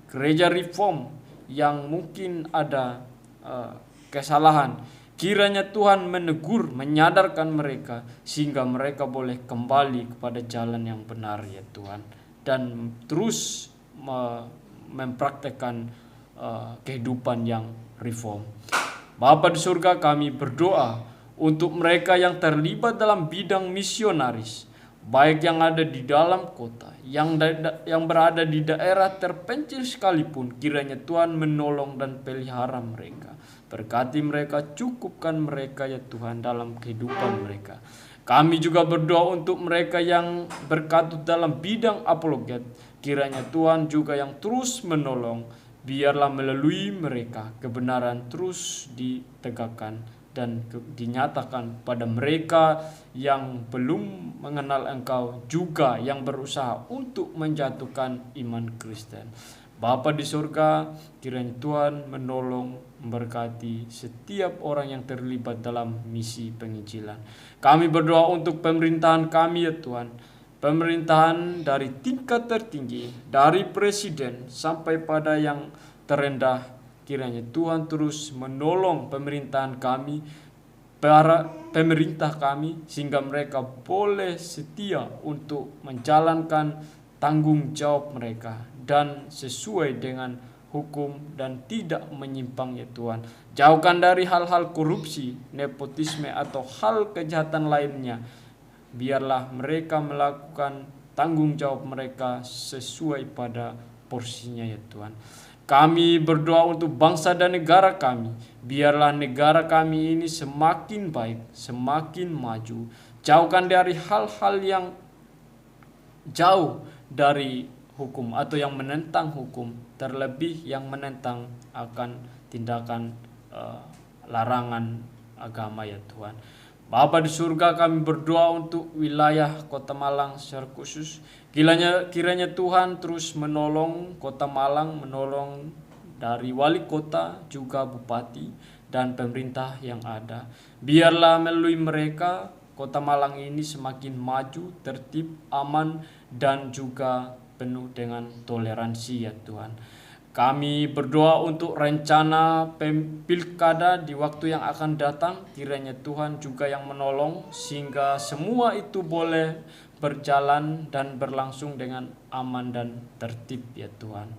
gereja reform yang mungkin ada kesalahan. Kiranya Tuhan menegur, menyadarkan mereka sehingga mereka boleh kembali kepada jalan yang benar ya Tuhan, dan terus mempraktekkan kehidupan yang reform. Bapa di surga, kami berdoa untuk mereka yang terlibat dalam bidang misionaris, baik yang ada di dalam kota, yang berada di daerah terpencil sekalipun. Kiranya Tuhan menolong dan pelihara mereka. Berkati mereka, cukupkan mereka ya Tuhan dalam kehidupan mereka. Kami juga berdoa untuk mereka yang berkatut dalam bidang apologet. Kiranya Tuhan juga yang terus menolong. Biarlah melalui mereka kebenaran terus ditegakkan dan dinyatakan pada mereka yang belum mengenal Engkau, juga yang berusaha untuk menjatuhkan iman Kristen. Bapa di surga, kiranya Tuhan menolong, memberkati setiap orang yang terlibat dalam misi penginjilan. Kami berdoa untuk pemerintahan kami ya Tuhan. Pemerintahan dari tingkat tertinggi, dari presiden sampai pada yang terendah. Kiranya Tuhan terus menolong pemerintahan kami, para pemerintah kami, sehingga mereka boleh setia untuk menjalankan tanggung jawab mereka dan sesuai dengan hukum dan tidak menyimpang ya Tuhan. Jauhkan dari hal-hal korupsi, nepotisme atau hal kejahatan lainnya. Biarlah mereka melakukan tanggung jawab mereka sesuai pada porsinya ya Tuhan. Kami berdoa untuk bangsa dan negara kami. Biarlah negara kami ini semakin baik, semakin maju. Jauhkan dari hal-hal yang jauh dari hukum atau yang menentang hukum, terlebih yang menentang akan tindakan larangan agama ya Tuhan. Bapa di surga, kami berdoa untuk wilayah Kota Malang secara khusus. Kiranya Tuhan terus menolong Kota Malang, menolong dari wali kota, juga bupati dan pemerintah yang ada. Biarlah melalui mereka Kota Malang ini semakin maju, tertib, aman, dan juga penuh dengan toleransi ya Tuhan. Kami berdoa untuk rencana pilkada di waktu yang akan datang. Kiranya Tuhan juga yang menolong sehingga semua itu boleh berjalan dan berlangsung dengan aman dan tertib ya Tuhan.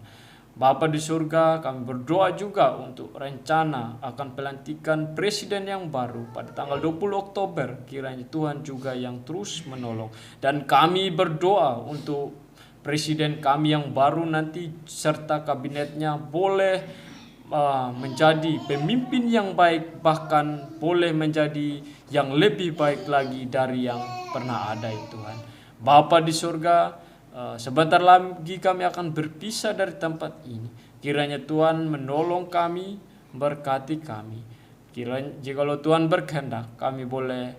Bapa di surga, kami berdoa juga untuk rencana akan pelantikan presiden yang baru pada tanggal 20 Oktober. Kiranya Tuhan juga yang terus menolong. Dan kami berdoa untuk presiden kami yang baru nanti serta kabinetnya boleh menjadi pemimpin yang baik, bahkan boleh menjadi yang lebih baik lagi dari yang pernah ada ya Tuhan. Bapa di surga, sebentar lagi kami akan berpisah dari tempat ini. Kiranya Tuhan menolong kami, berkati kami. Kiranya jikalau Tuhan berkehendak, kami boleh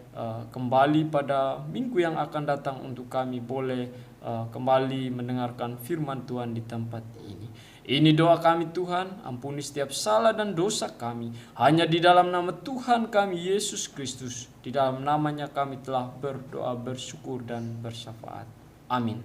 kembali pada minggu yang akan datang untuk kami boleh kembali mendengarkan firman Tuhan di tempat ini. Ini doa kami Tuhan, ampuni setiap salah dan dosa kami. Hanya di dalam nama Tuhan kami Yesus Kristus, di dalam namanya kami telah berdoa, bersyukur dan bersyafaat. Amin.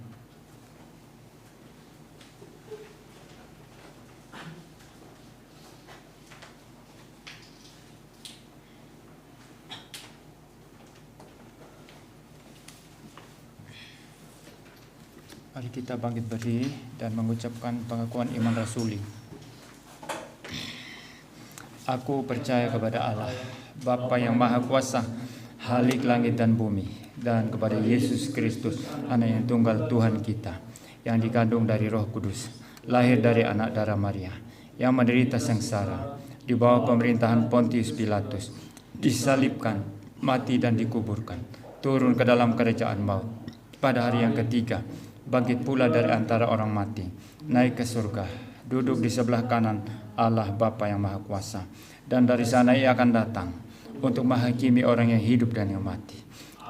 Mari kita bangkit berdiri dan mengucapkan pengakuan iman rasuli. Aku percaya kepada Allah, Bapa yang Maha Kuasa, Khalik langit dan bumi, dan kepada Yesus Kristus, Anak yang tunggal Tuhan kita, yang dikandung dari Roh Kudus, lahir dari anak darah Maria, yang menderita sengsara, di bawah pemerintahan Pontius Pilatus, disalibkan, mati dan dikuburkan, turun ke dalam kerajaan maut. Pada hari yang ketiga, bangkit pula dari antara orang mati, naik ke surga, duduk di sebelah kanan Allah Bapa yang Maha Kuasa, dan dari sana Ia akan datang untuk menghakimi orang yang hidup dan yang mati.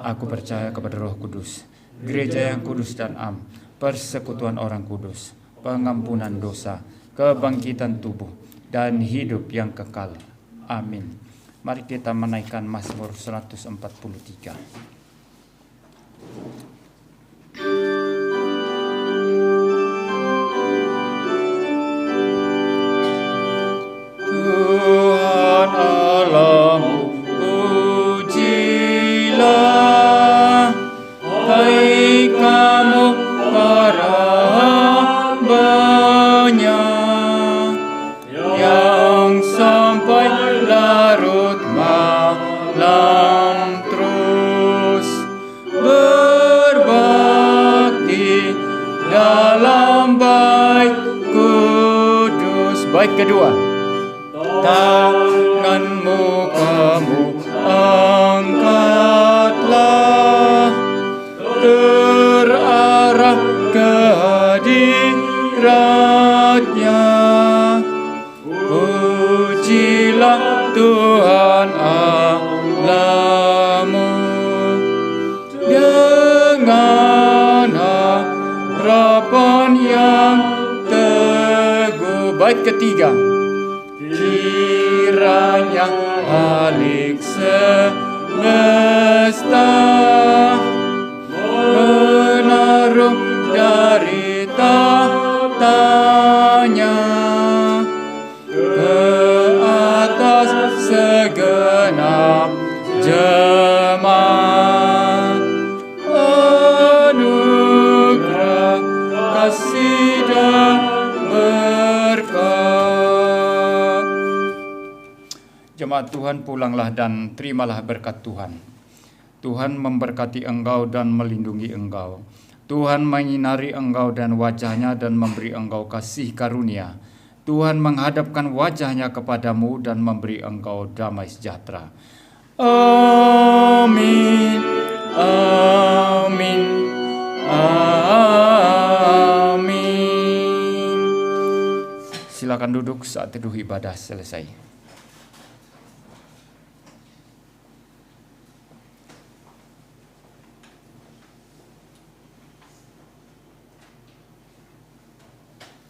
Aku percaya kepada Roh Kudus, gereja yang kudus dan am, persekutuan orang kudus, pengampunan dosa, kebangkitan tubuh, dan hidup yang kekal. Amin. Mari kita menaikkan Mazmur 143. Tuhan Allahmu, pujilah, hai kamu para hamba-Nya, yang sampai larut malam terus berbakti dalam bait kudus. Bait kedua. Tanganmu kamu angkatlah, terarah ke hadirat-Nya. Pujilah Tuhan Allahmu dengan harapan yang teguh. Bait ketiga. Kiranya Khalik semesta menaruh dari tahtanya ke atas segenap jemaat, anugerah, kasih dan berkat. Jemaat Tuhan, pulanglah dan terimalah berkat Tuhan. Tuhan memberkati engkau dan melindungi engkau. Tuhan menyinari engkau dan wajah-Nya dan memberi engkau kasih karunia. Tuhan menghadapkan wajah-Nya kepadamu dan memberi engkau damai sejahtera. Amin. Amin. Amin. Silakan duduk saat teduh ibadah selesai.